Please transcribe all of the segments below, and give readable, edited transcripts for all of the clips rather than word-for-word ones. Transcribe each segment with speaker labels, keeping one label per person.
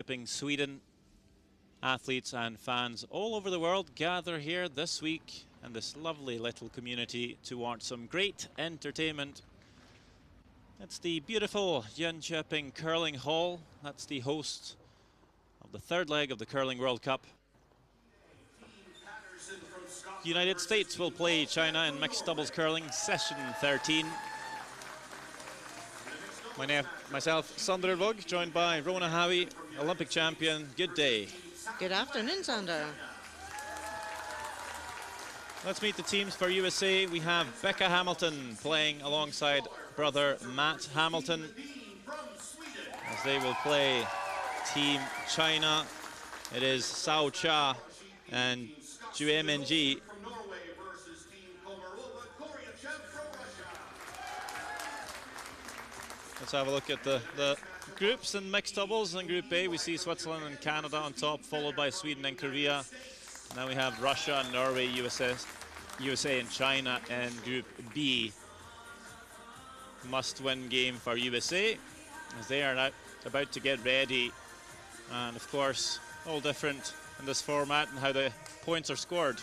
Speaker 1: Jonkoping, Sweden. Athletes and fans all over the world gather here this week in this lovely little community to watch some great entertainment. It's the beautiful Jonkoping Curling Hall. That's the host of the third leg of the Curling World Cup. The United States will play China in mixed doubles curling, session 13. Myself, Sander Vog, joined by Rona Howie, Olympic champion. Good day.
Speaker 2: Good afternoon, Sander.
Speaker 1: Let's meet the teams for USA. We have Becca Hamilton playing alongside brother Matt Hamilton, as they will play Team China. It is Sao Cha and Jonkoping. Let's have a look at the groups in mixed doubles. In Group A, we see Switzerland and Canada on top, followed by Sweden and Korea. Now we have Russia, Norway, USA and China in Group B. Must-win game for USA, as they are now about to get ready. And of course, all different in this format and how the points are scored.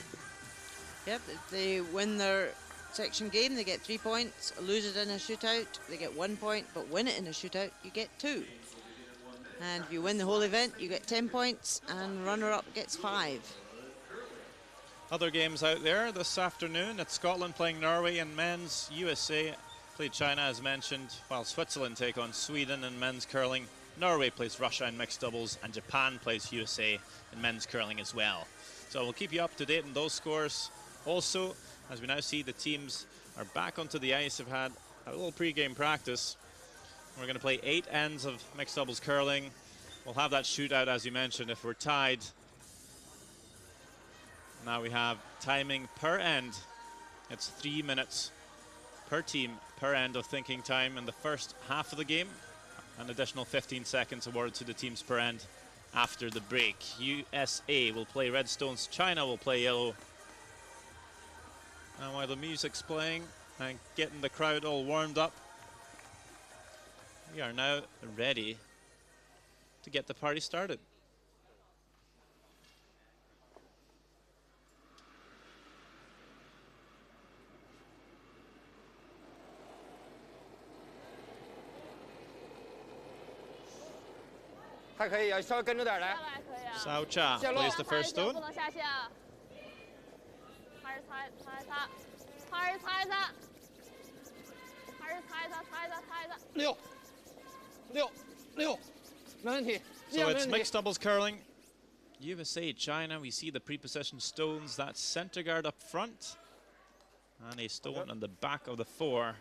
Speaker 2: Yep, if they win their section game, they get 3 points. Lose it in a shootout, they get 1 point, but win it in a shootout, you get 2. And if you win the whole event, you get 10 points, and runner-up gets 5.
Speaker 1: Other games out there this afternoon. It's Scotland playing Norway in men's. USA play China, as mentioned, while Switzerland take on Sweden in men's curling. Norway plays Russia in mixed doubles, and Japan plays USA in men's curling as well. So we'll keep you up to date on those scores. Also, as we now see, the teams are back onto the ice, have had a little pre-game practice. We're going to play 8 ends of mixed doubles curling. We'll have that shootout, as you mentioned, if we're tied. Now we have timing per end. It's 3 minutes per team per end of thinking time in the first half of the game. An additional 15 seconds awarded to the teams per end after the break. USA will play red stones, China will play yellow. And while the music's playing and getting the crowd all warmed up, we are now ready to get the party started. Sao Cha plays the first stone. So it's mixed doubles curling. USA, China, we see the pre-positioned stones. That's center guard up front. And a stone on the back of the 4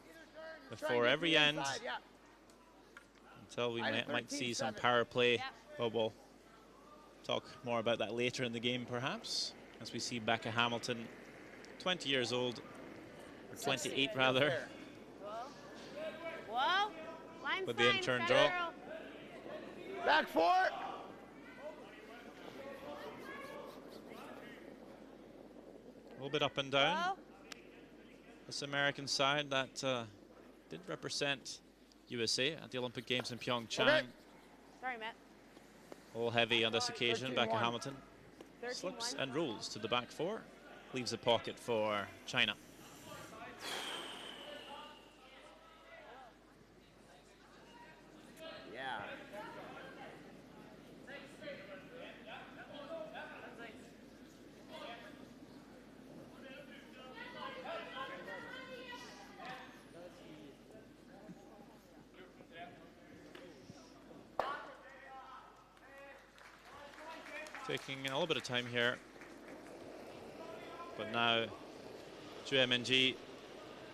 Speaker 1: before every end. Until we might see some power play. But we'll talk more about that later in the game, perhaps. As we see Becca Hamilton, 20 years old, or 28 rather, with the in-turn draw.
Speaker 3: Back 4.
Speaker 1: A little bit up and down. This American side that did represent USA at the Olympic Games in Pyeongchang.
Speaker 3: Okay.
Speaker 4: Sorry, Matt.
Speaker 1: All heavy on this occasion.
Speaker 3: 13-1.
Speaker 1: Becca Hamilton
Speaker 4: 13-1.
Speaker 1: slips and rolls to the back 4. Leaves a pocket for China.
Speaker 3: Yeah.
Speaker 1: Taking a little bit of time here. But now Jonkoping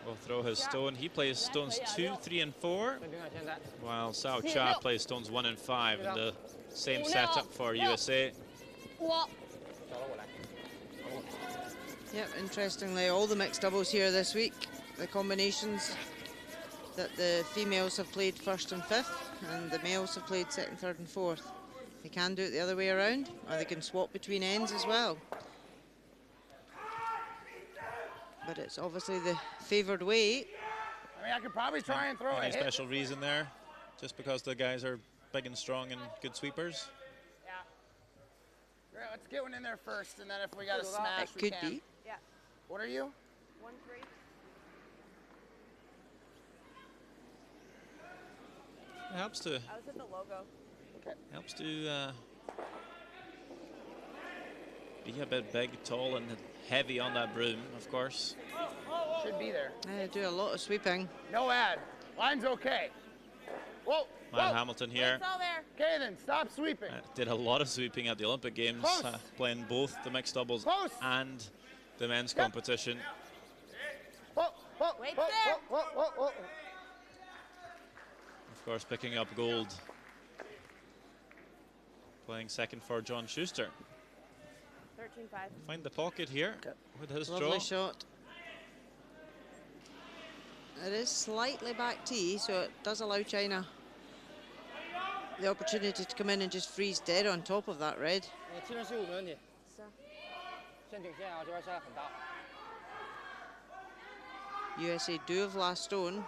Speaker 1: will throw his stone. He plays stones 2, 3, and 4, while Sao Cha plays stones 1 and 5 in the same setup for USA.
Speaker 2: Yep, interestingly, all the mixed doubles here this week, the combinations that the females have played 1st and 5th, and the males have played 2nd, 3rd, and 4th. They can do it the other way around, or they can swap between ends as well. But it's obviously the favoured way.
Speaker 3: I mean, I could probably try and throw
Speaker 1: Any
Speaker 3: a hit.
Speaker 1: special reason there? Just because the guys are big and strong and good sweepers?
Speaker 3: Let's get one in there first, and then if we got to smash,
Speaker 2: It could be.
Speaker 4: Yeah.
Speaker 3: What are you?
Speaker 4: 1-3.
Speaker 1: It helps to
Speaker 4: I was at the logo.
Speaker 1: helps to be a bit big, tall, and heavy on that broom, of course.
Speaker 3: Should be there.
Speaker 2: They do a lot of sweeping.
Speaker 3: No ad. Line's okay. Whoa.
Speaker 1: Matt
Speaker 3: whoa.
Speaker 1: Hamilton here
Speaker 4: It's all there.
Speaker 3: Okay then, stop sweeping.
Speaker 1: did a lot of sweeping at the Olympic Games,
Speaker 3: Close.
Speaker 1: playing both the mixed doubles
Speaker 3: Close.
Speaker 1: and the men's
Speaker 3: Yep.
Speaker 1: competition.
Speaker 3: Whoa, whoa,
Speaker 4: Wait
Speaker 3: whoa,
Speaker 4: there.
Speaker 3: whoa, whoa, whoa, whoa.
Speaker 1: Of course, picking up gold. Playing second for John Schuster.
Speaker 4: 13-5.
Speaker 1: Find the pocket here with his
Speaker 2: Lovely
Speaker 1: draw.
Speaker 2: shot. It is slightly back tee, so it does allow China the opportunity to come in and just freeze dead on top of that red.
Speaker 5: 7-15没问题，
Speaker 4: 是啊。
Speaker 5: 先顶线啊，这边下来很大。
Speaker 2: USA do have last stone.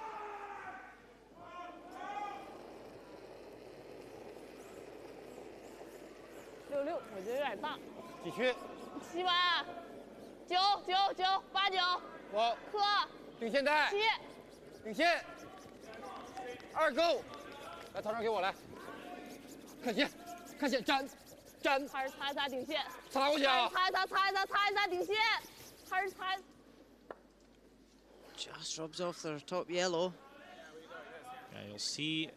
Speaker 4: 66，我觉得有点大。
Speaker 5: 几区？
Speaker 4: 7-8、9、9、9、8、9。
Speaker 5: 我
Speaker 4: 磕
Speaker 5: 顶线带，
Speaker 4: 7。
Speaker 5: 顶线。2 go，来头上给我来。看线，看线，站，站，
Speaker 4: 还是擦一擦顶线。
Speaker 5: 擦过去啊！
Speaker 4: 擦一擦，擦一擦，擦一擦顶线。还是擦。
Speaker 2: Just rubs off their top yellow.
Speaker 1: Yeah, you'll see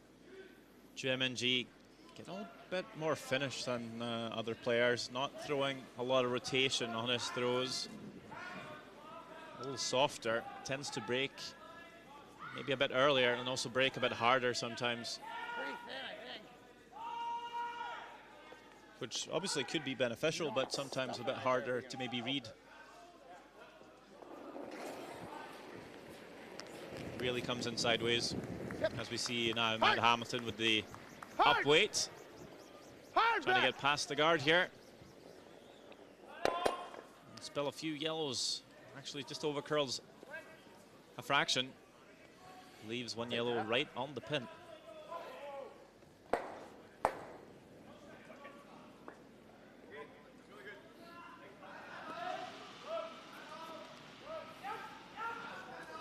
Speaker 1: GMNG get a little bit more finish than other players, not throwing a lot of rotation on his throws. A little softer, tends to break maybe a bit earlier and also break a bit harder sometimes,
Speaker 3: Pretty thin, I think.
Speaker 1: which obviously could be beneficial, but sometimes a bit harder to maybe read. Really comes in sideways, as we see now Matt Hamilton with the up weight,
Speaker 3: Hard
Speaker 1: trying to
Speaker 3: back.
Speaker 1: get past the guard here. And spill a few yellows, actually just over curls a fraction. Leaves one yellow right on the pin.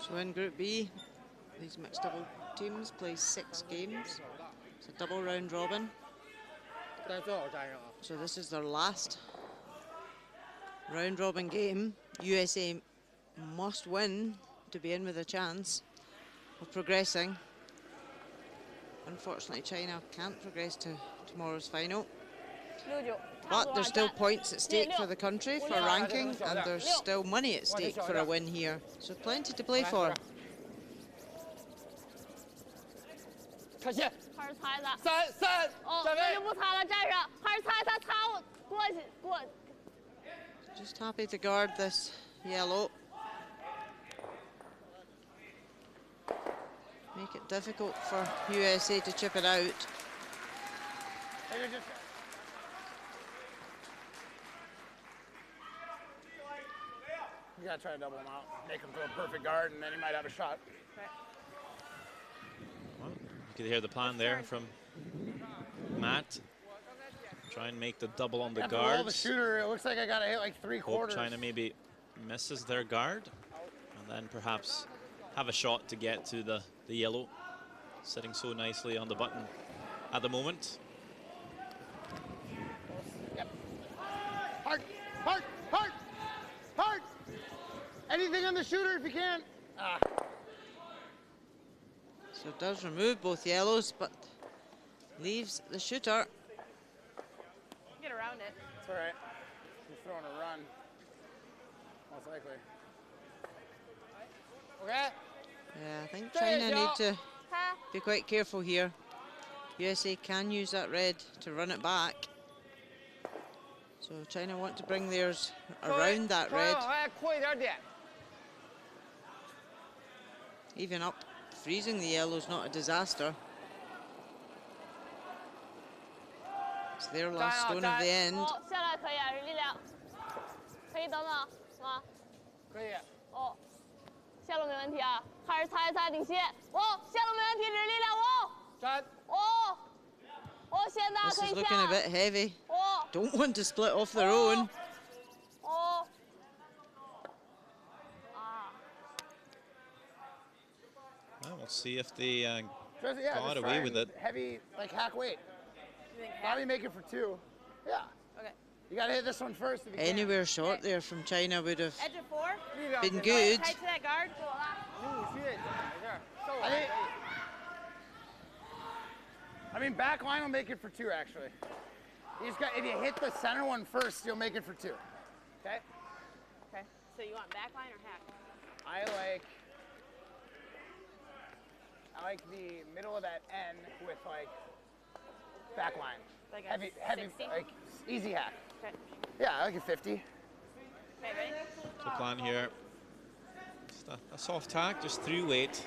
Speaker 2: So in Group B, these mixed double teams play 6 games. It's a double round robin.
Speaker 5: 但是最好粘上啊！
Speaker 2: So this is their last round robin game. USA must win to be in with a chance of progressing. Unfortunately, China can't progress to tomorrow's final.
Speaker 4: 69。
Speaker 2: But there's still points at stake for the country for ranking, and there's still money at stake for a win here. So plenty to play for.
Speaker 5: 看线，
Speaker 4: 还是擦一擦。
Speaker 5: 3-3，
Speaker 4: 哦，
Speaker 5: 站
Speaker 4: 那就
Speaker 5: 位。
Speaker 4: 不擦了，站上。还是擦一擦，擦我过去过。
Speaker 2: Just happy to guard this yellow. Make it difficult for USA to chip it out.
Speaker 3: Hey, you're just- You gotta try to double him out, make him throw a perfect guard, and then he might have a shot.
Speaker 1: Well, you could hear the plan there from Matt. Try and make the double on the
Speaker 3: After all the
Speaker 1: guards.
Speaker 3: shooter, it looks like I gotta hit like 3/4.
Speaker 1: Hope China maybe misses their guard, and then perhaps have a shot to get to the yellow, sitting so nicely on the button at the moment.
Speaker 3: Yep. Hard, hard, hard, hard. Anything on the shooter if you can. Ah.
Speaker 2: So it does remove both yellows, but leaves the shooter.
Speaker 4: Get around it.
Speaker 3: It's all right. He's throwing a run. Most likely.
Speaker 5: OK，
Speaker 2: Yeah, I think China need to
Speaker 4: 擦。
Speaker 2: be quite careful here. USA can use that red to run it back. So China want to bring theirs around that
Speaker 5: 头上
Speaker 2: red,
Speaker 5: 往外扩一点点。
Speaker 2: even up. Freezing the yellow is not a disaster. It's their last stone of the end.
Speaker 4: 哦，下来可以啊，力量。可以等等吗？
Speaker 5: 可以。
Speaker 4: 哦，下路没问题啊，还是擦一擦顶线。哦，下路没问题，只是力量哦。
Speaker 5: 粘。
Speaker 4: 哦，哦，现在
Speaker 2: This
Speaker 4: 可
Speaker 2: is
Speaker 4: 以
Speaker 2: looking a
Speaker 4: 下。
Speaker 2: bit heavy.
Speaker 4: 哦，
Speaker 2: don't want to split off their own.
Speaker 4: Oh.
Speaker 1: Well, we'll see if they
Speaker 3: Yeah,
Speaker 1: got
Speaker 3: just
Speaker 1: away
Speaker 3: try
Speaker 1: with
Speaker 3: and
Speaker 1: it.
Speaker 3: Heavy, like hack weight.
Speaker 4: You think
Speaker 3: Probably make it for 2. Yeah.
Speaker 4: Okay.
Speaker 3: You gotta hit this one first if you can.
Speaker 2: Anywhere short there from China would have
Speaker 4: Edge of 4.
Speaker 2: been good.
Speaker 4: Tight to that guard.
Speaker 3: I mean, back line will make it for 2, actually. You just got, if you hit the center one first, you'll make it for 2. Okay?
Speaker 4: Okay. So you want back line or hack?
Speaker 3: I like the middle of that N with like back line.
Speaker 4: Like a
Speaker 3: heavy,
Speaker 4: 60?
Speaker 3: like easy hack.
Speaker 4: Okay.
Speaker 3: Yeah, I like a 50.
Speaker 4: Okay, ready?
Speaker 1: The plan here. Just a soft tack, just through weight.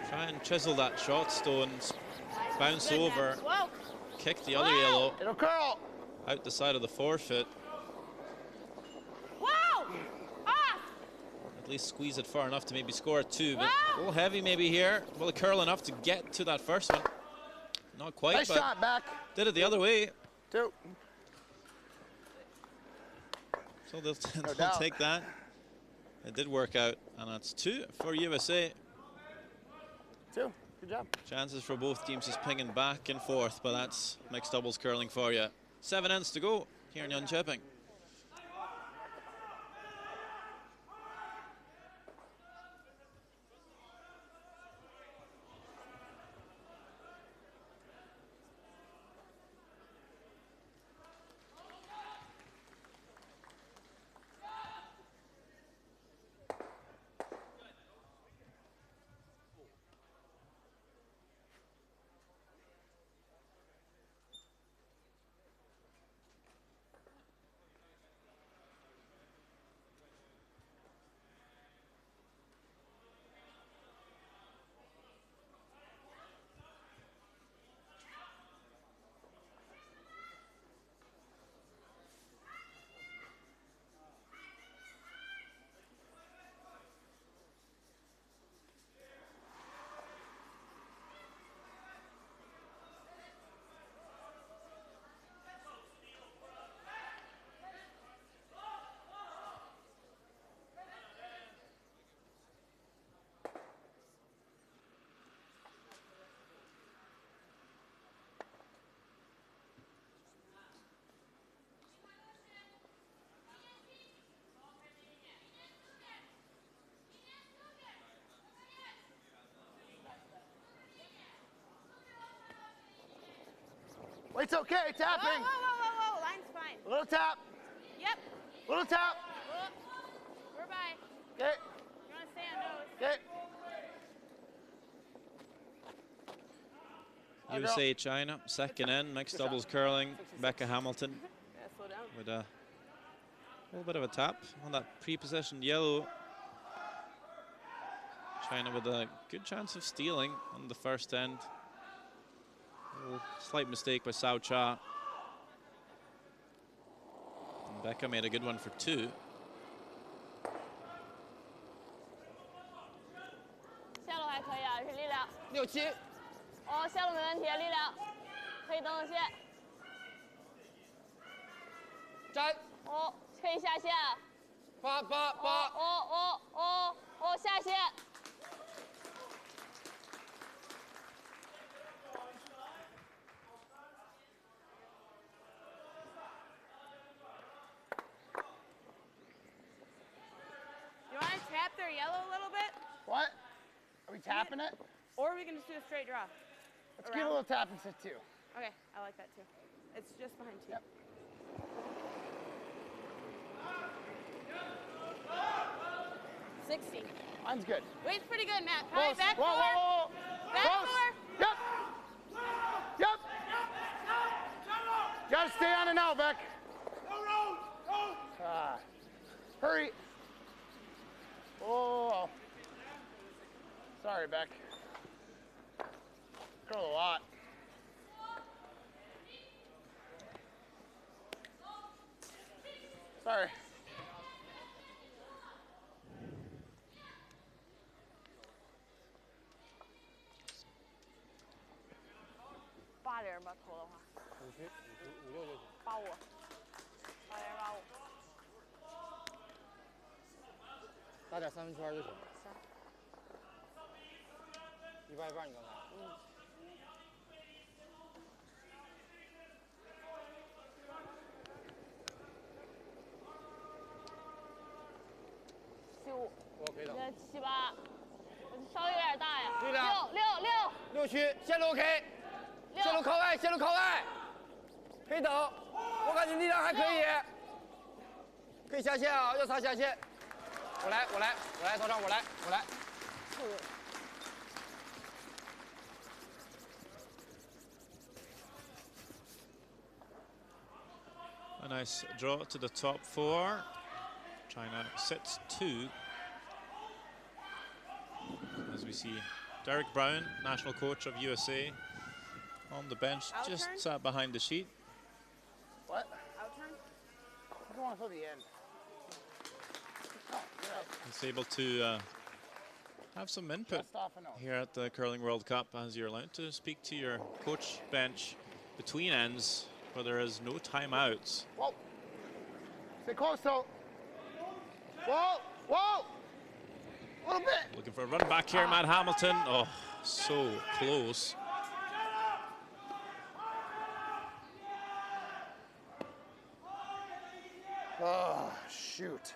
Speaker 1: Try and chisel that shot stone, bounce
Speaker 4: Good,
Speaker 1: over,
Speaker 4: man. Whoa.
Speaker 1: kick the other
Speaker 4: Whoa.
Speaker 1: yellow
Speaker 3: It'll curl.
Speaker 1: out the side of the forefoot.
Speaker 4: Whoa! Ah!
Speaker 1: At least squeeze it far enough to maybe score a 2, but
Speaker 4: Wow.
Speaker 1: a little heavy maybe here. Will it curl enough to get to that first one? Not quite,
Speaker 3: Nice
Speaker 1: but
Speaker 3: shot, back.
Speaker 1: did it the other way.
Speaker 3: 2.
Speaker 1: So they'll, they'll
Speaker 3: doubt.
Speaker 1: take that. It did work out, and that's 2 for USA.
Speaker 3: 2. Good job.
Speaker 1: Chances for both teams is pinging back and forth, but that's mixed doubles curling for you. 7 ends to go here in Jonkoping.
Speaker 3: It's okay,
Speaker 4: Whoa,
Speaker 3: tapping.
Speaker 4: whoa, whoa, whoa, whoa. Line's fine.
Speaker 3: Little tap.
Speaker 4: Yep.
Speaker 3: Little tap.
Speaker 4: Whoa. We're by.
Speaker 3: Okay.
Speaker 4: You want to stay on nose?
Speaker 3: Okay.
Speaker 1: USA China, second end, mixed doubles curling. Becca Hamilton
Speaker 4: Yeah, slow down.
Speaker 1: with a little bit of a tap on that pre-positioned yellow. China with a good chance of stealing on the first end. A little slight mistake by Sao Cha. And Becca made a good one for 2.
Speaker 4: 下路还可以啊，是力量。
Speaker 5: 6、7。
Speaker 4: 哦，下路没问题，力量。可以登个线。
Speaker 5: 粘。
Speaker 4: 哦，可以下线。
Speaker 5: 8、8、8。
Speaker 4: 哦，下线。You want to tap their yellow a little bit?
Speaker 3: What? Are we tapping it?
Speaker 4: Or we can just do a straight draw.
Speaker 3: Let's give it a little tap and sit 2.
Speaker 4: Okay, I like that too. It's just behind 2.
Speaker 3: Yep. Mine's good.
Speaker 4: Weight's pretty good, Matt. All right,
Speaker 3: Close.
Speaker 4: back
Speaker 3: Whoa,
Speaker 4: four.
Speaker 3: whoa, whoa.
Speaker 4: Back
Speaker 3: Close.
Speaker 4: four.
Speaker 3: Yep. Yep. Gotta stay on it now, Beck. Hurry. Oh. Sorry, Beck. Curl a lot. Sorry.8
Speaker 4: 点把投的话。
Speaker 5: 5、6就行。
Speaker 4: 85，少一点85。
Speaker 5: 打点三分圈就行。
Speaker 4: 行。
Speaker 5: 180你刚才。
Speaker 4: 嗯。75。
Speaker 5: 我可以等。
Speaker 4: 这78，稍微有点大呀。
Speaker 5: 对的。
Speaker 4: 6
Speaker 5: 区，线路 OK， 线路靠外，线路靠外，可以等。我感觉力量还可以，可以下线啊，要擦下线。我来，头上，我来。
Speaker 1: A nice draw to the top 4. China sets 2. As we see Derek Brown, national coach of USA, on the bench, just sat behind the sheet.
Speaker 3: What?
Speaker 4: Outturn?
Speaker 3: I'm going for the end.
Speaker 1: He's able to have some input here at the Curling World Cup, as you're allowed to speak to your coach bench between ends, where there is no timeouts.
Speaker 3: Whoa. Stay close, though. Whoa. A little bit.
Speaker 1: Looking for a run back here, Matt Hamilton. Oh, so close.
Speaker 3: Oh, shoot.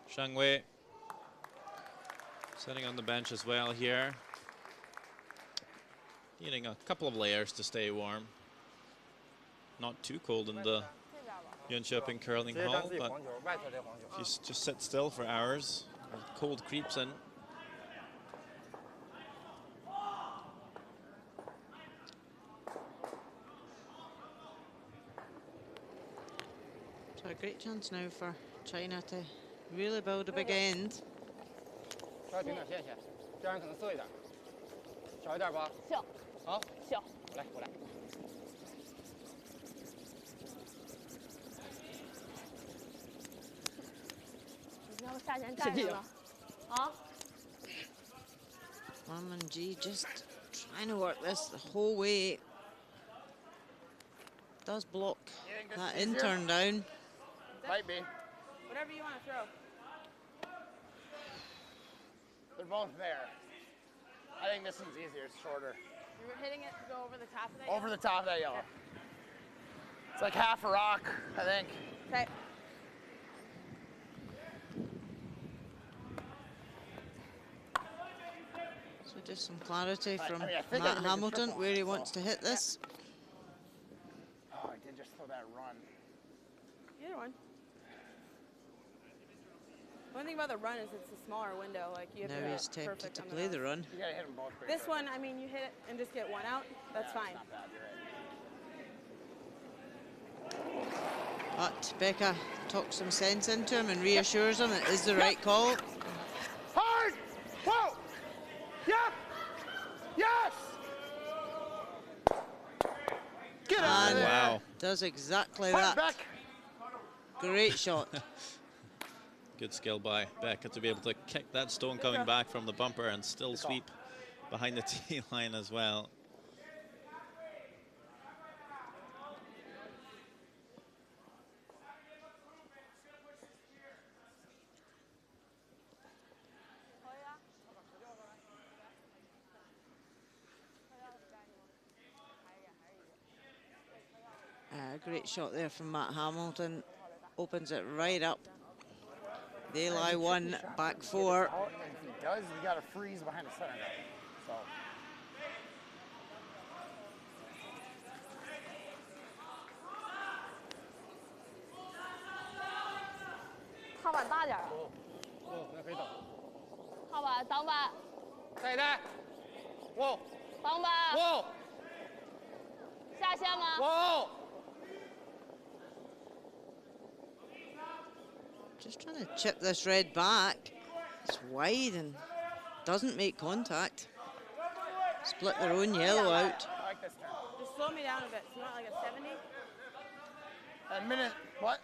Speaker 1: Shang Wei sitting on the bench as well here. Needing a couple of layers to stay warm. Not too cold in the Jonkoping curling hall, but if you just sit still for hours, the cold creeps in.
Speaker 2: So a great chance now for China to really build a big end.
Speaker 5: 稍微停点线，这样可能涩一点，小一点吧。
Speaker 4: 小。
Speaker 5: 好。
Speaker 4: 小。
Speaker 5: 我来。
Speaker 4: 你要下线站着了。啊。
Speaker 2: Lam and G just trying to work this the whole way. Does block that in-turn down.
Speaker 3: Might be.
Speaker 4: Whatever you want to throw.
Speaker 3: They're both there. I think this one's easier. It's shorter.
Speaker 4: You're hitting it to go over the top of that.
Speaker 3: Over the top of that yellow. It's like half a rock, I think.
Speaker 4: Okay.
Speaker 2: So just some clarity from
Speaker 3: I think
Speaker 2: Matt Hamilton where he wants to hit this.
Speaker 3: Oh, I did just throw that run.
Speaker 4: Either one. One thing about the run is it's a smaller window. Like you have
Speaker 2: Now
Speaker 4: to
Speaker 2: he's tempted
Speaker 4: perfect
Speaker 2: to
Speaker 4: on
Speaker 2: play the run.
Speaker 3: You gotta hit them both.
Speaker 4: This one, I mean, you hit it and just get one out. That's fine.
Speaker 3: Not bad, you're right.
Speaker 2: But Becca talks some sense into him and reassures him it is the right call.
Speaker 3: Hard! Whoa! Yep! Yes! Get out of there!
Speaker 1: Wow.
Speaker 2: Does exactly
Speaker 3: Put it
Speaker 2: that.
Speaker 3: back.
Speaker 2: Great shot.
Speaker 1: Good skill by Becca to be able to kick that stone coming back from the bumper and still sweep behind the tee line as well.
Speaker 2: Great shot there from Matt Hamilton. Opens it right up. They lie 1, back 4.
Speaker 3: If he does, we gotta freeze behind the center net. So.
Speaker 4: 踏板大点儿。
Speaker 5: 那可以等。
Speaker 4: 踏板挡板。
Speaker 5: 再一带。哇。
Speaker 4: 挡板。
Speaker 5: 哇。
Speaker 4: 下线吗？
Speaker 5: 哇。
Speaker 2: Just trying to chip this red back. It's wide and doesn't make contact. Split their own yellow out.
Speaker 3: I like this turn.
Speaker 4: Just slow me down a bit. So you want like a 70?
Speaker 3: A minute. What?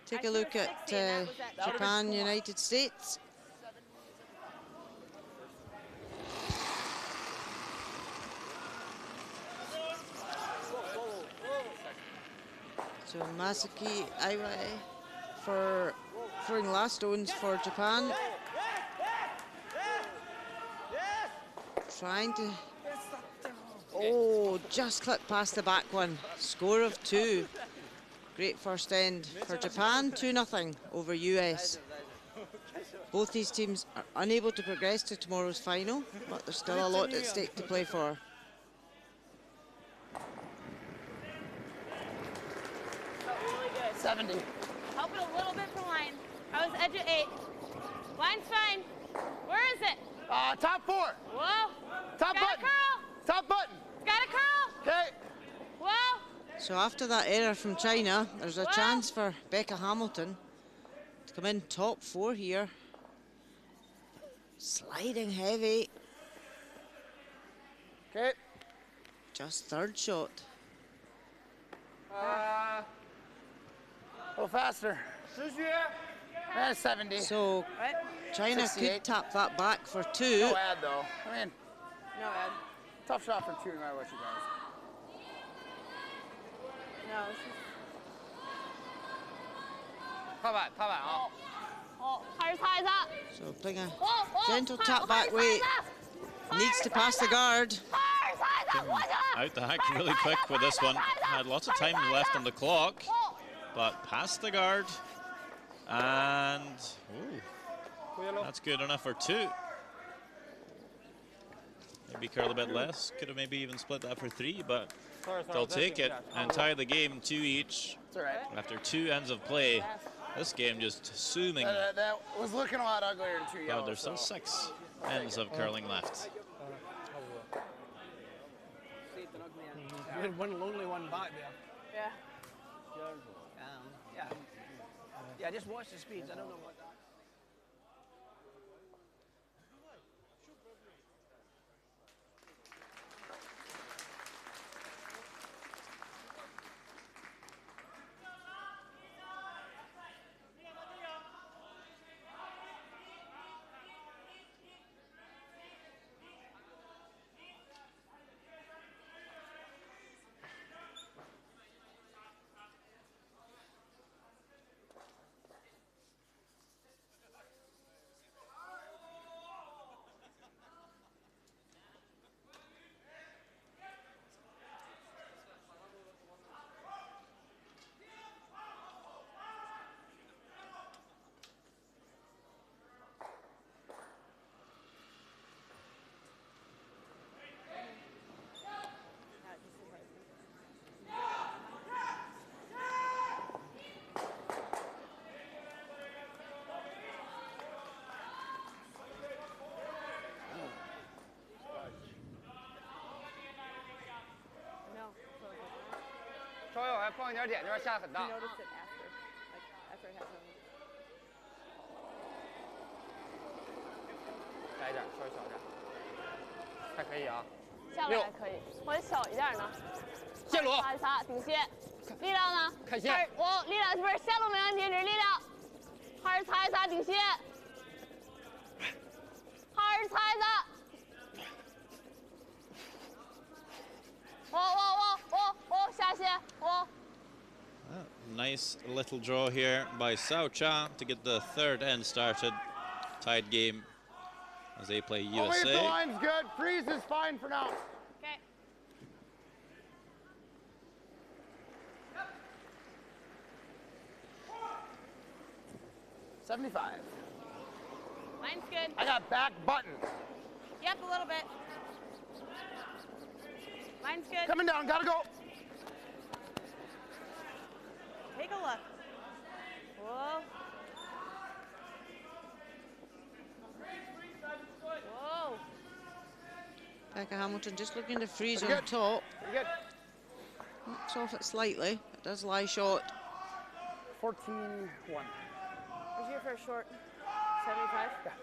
Speaker 2: Take a look at Japan, United States. So Masaki Aiwai for throwing last stones for Japan. Trying to, oh, just clipped past the back one. Score of 2. Great first end for Japan, 2-0 over US. Both these teams are unable to progress to tomorrow's final, but there's still a lot at stake to play for.
Speaker 4: Really good.
Speaker 3: 70.
Speaker 4: Help it a little bit from line. I was edge at 8. Line's fine. Where is it?
Speaker 3: Top 4.
Speaker 4: Whoa.
Speaker 3: Top
Speaker 4: Got
Speaker 3: button.
Speaker 4: a curl.
Speaker 3: Top button.
Speaker 4: Got a curl.
Speaker 3: Okay.
Speaker 4: Whoa.
Speaker 2: So after that error from China, there's a chance for Becca Hamilton to come in top 4 here. Sliding heavy.
Speaker 3: Okay.
Speaker 2: Just third shot.
Speaker 3: A little faster. That's 70.
Speaker 2: So China
Speaker 3: 68.
Speaker 2: could tap that back for 2.
Speaker 3: No ad though. I mean,
Speaker 4: No, Ed.
Speaker 3: tough shot for 2 no matter what you guys.
Speaker 4: No, this is...
Speaker 5: 踏板啊！
Speaker 4: 哦，开始擦一擦。
Speaker 2: So playing a
Speaker 4: 哦哦，
Speaker 2: gentle
Speaker 4: 擦
Speaker 2: tap back weight. Needs to pass the guard.
Speaker 4: 开始擦一擦，过去了。
Speaker 1: Out the hack really quick with this one. Had lots of time left on the clock, but past the guard. And ooh, that's good enough for 2. Maybe curl a bit less. Could have maybe even split that for 3, but they'll take it and tie the game 2 each.
Speaker 3: It's all right.
Speaker 1: After 2 ends of play. This game just zooming.
Speaker 3: That was looking a lot uglier than 2 yellow.
Speaker 1: But there's still 6 ends of curling left.
Speaker 6: You had one lonely one back there.
Speaker 4: Yeah.
Speaker 6: Yeah. Yeah, just watch the speeds. I don't know what.
Speaker 4: No.
Speaker 5: 稍微往外放一点点，那边下很大。
Speaker 4: You noticed it after, like after it happened.
Speaker 5: 窄一点，稍微小一点，还可以啊。
Speaker 4: 下来还可以，或者小一点呢。
Speaker 5: 线路，
Speaker 4: 擦一擦，顶线。力量呢？
Speaker 5: 看线。
Speaker 4: 我力量不是线路没问题，只是力量。还是擦一擦顶线。还是擦一擦。下线，Nice
Speaker 1: little draw here by Sao Cha to get the 3rd end started. Tied game as they play
Speaker 3: Only if the
Speaker 1: USA.
Speaker 3: line's good. Freeze is fine for now.
Speaker 4: Okay.
Speaker 3: $75.
Speaker 4: Line's good.
Speaker 3: I got back button.
Speaker 4: Yep, a little bit. Line's good.
Speaker 3: Coming down, gotta go.
Speaker 4: Take a look. Whoa. Whoa.
Speaker 2: Becca Hamilton just looking to freeze
Speaker 3: Pretty
Speaker 2: on
Speaker 3: good.
Speaker 2: top.
Speaker 3: Pretty good.
Speaker 2: Knocks off it slightly. It does lie short.
Speaker 3: 14-1.
Speaker 4: What's your first short? 75?
Speaker 3: Yeah.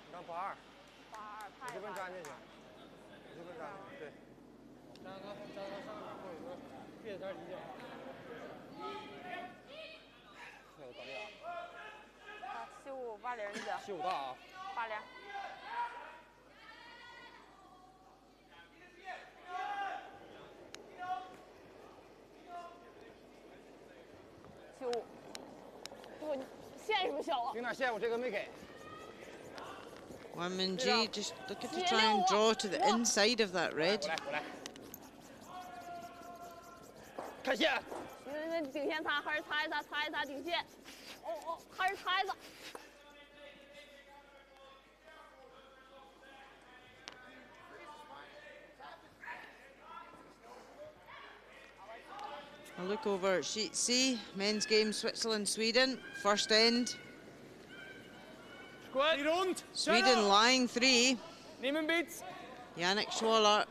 Speaker 5: 你刚82，
Speaker 4: 82，怕
Speaker 5: 你这边粘进去，你这边粘，对。
Speaker 4: 7580你讲。
Speaker 5: 75大啊。
Speaker 4: 80。
Speaker 5: 顶点线，我这个没给。
Speaker 2: Wanmin-ji just looking to try and draw to the inside of that red.
Speaker 5: 我来。看线。
Speaker 4: 那顶线擦，还是擦一擦顶线。哦，还是擦一擦。
Speaker 2: A look over at sheet C, men's game Switzerland-Sweden, first end. Sweden lying 3. Yannick Schwaller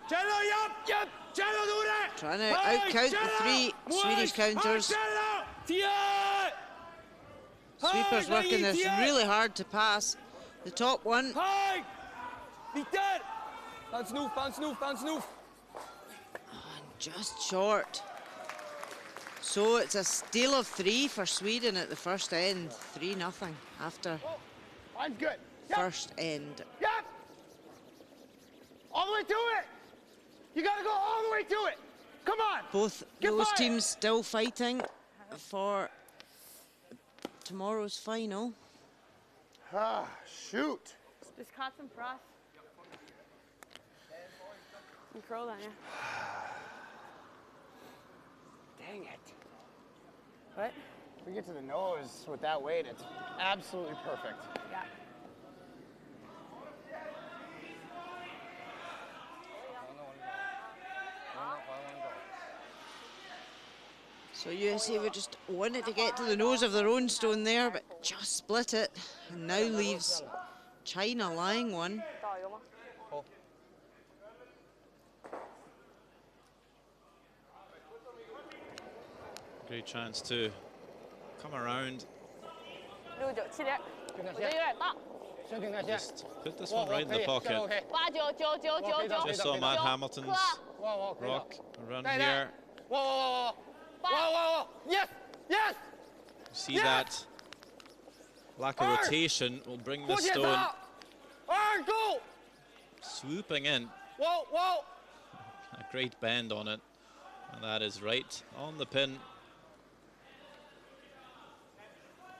Speaker 2: trying to outcount the 3 Swedish counters. Sweepers working this really hard to pass. The top one. And just short. So it's a steal of 3 for Sweden at the first end. 3-0 after first end.
Speaker 3: Yep. All the way to it. You gotta go all the way to it. Come on.
Speaker 2: Both those teams still fighting for tomorrow's final.
Speaker 3: Ah, shoot.
Speaker 4: Just caught some frost. Some curl on you.
Speaker 3: Dang it.
Speaker 4: What?
Speaker 3: If we get to the nose with that weight, it's absolutely perfect.
Speaker 4: Yeah.
Speaker 2: So USA were just wanted to get to the nose of their own stone there, but just split it, and now leaves China lying 1.
Speaker 1: Great chance to come around.
Speaker 4: 6、9、7点，我觉得有点大。
Speaker 1: Just put this one right in the pocket.
Speaker 4: 8、9、9、9、9、9。
Speaker 1: Just saw Matt Hamilton's rock run here.
Speaker 5: Yes! Yes!
Speaker 1: See that lack of rotation will bring the stone swooping in. A great bend on it, and that is right on the pin.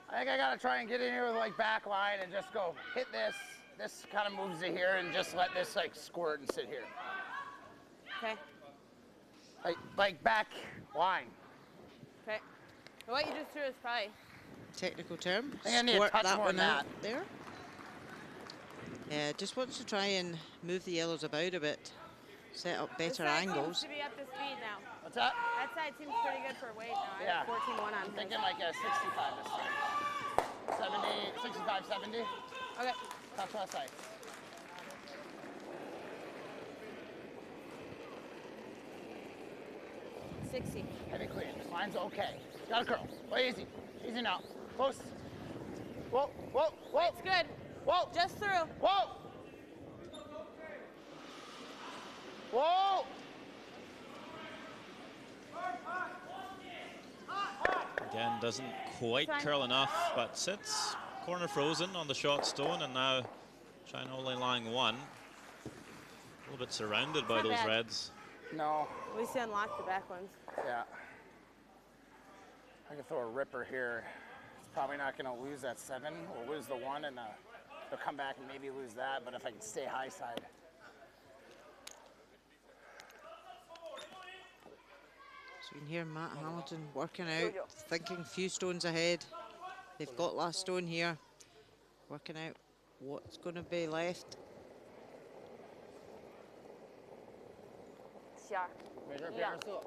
Speaker 3: I think I gotta try and get in here with like back line and just go hit this. This kind of moves it here and just let this like squirt and sit here.
Speaker 4: Okay.
Speaker 3: Like back line.
Speaker 4: Okay. What you just threw is probably
Speaker 2: Technical term.
Speaker 3: I need to
Speaker 2: Squirt
Speaker 3: touch
Speaker 2: that
Speaker 3: more
Speaker 2: one
Speaker 3: than
Speaker 2: out
Speaker 3: that.
Speaker 2: there. Yeah, just wants to try and move the yellows about a bit, set up better angles.
Speaker 4: Seems to be up to speed now.
Speaker 3: What's that?
Speaker 4: That side seems pretty good for weight now.
Speaker 3: Yeah.
Speaker 4: I have 14-1 on
Speaker 3: I'm
Speaker 4: his.
Speaker 3: thinking like a 65 this time. 70, 65, 70.
Speaker 4: Okay.
Speaker 3: That's what I say. Heavy clean. Line's okay. Gotta curl. Well, easy. Easy now. Close. Whoa, whoa, whoa.
Speaker 4: It's good.
Speaker 3: Whoa.
Speaker 4: Just through.
Speaker 3: Whoa. Whoa.
Speaker 1: Again, doesn't quite curl enough, but sits corner frozen on the short stone, and now China only lying 1. A little bit surrounded by
Speaker 4: Not
Speaker 1: those
Speaker 4: bad.
Speaker 1: reds.
Speaker 3: No.
Speaker 4: At least you unlocked the back ones.
Speaker 3: Yeah. I can throw a ripper here. It's probably not going to lose that 7. We'll lose the 1, and they'll come back and maybe lose that. But if I can stay high side.
Speaker 2: So you can hear Matt Hamilton working out, thinking a few stones ahead. They've got last stone here, working out what's going to be left.
Speaker 4: 7、
Speaker 5: 没事，别让色。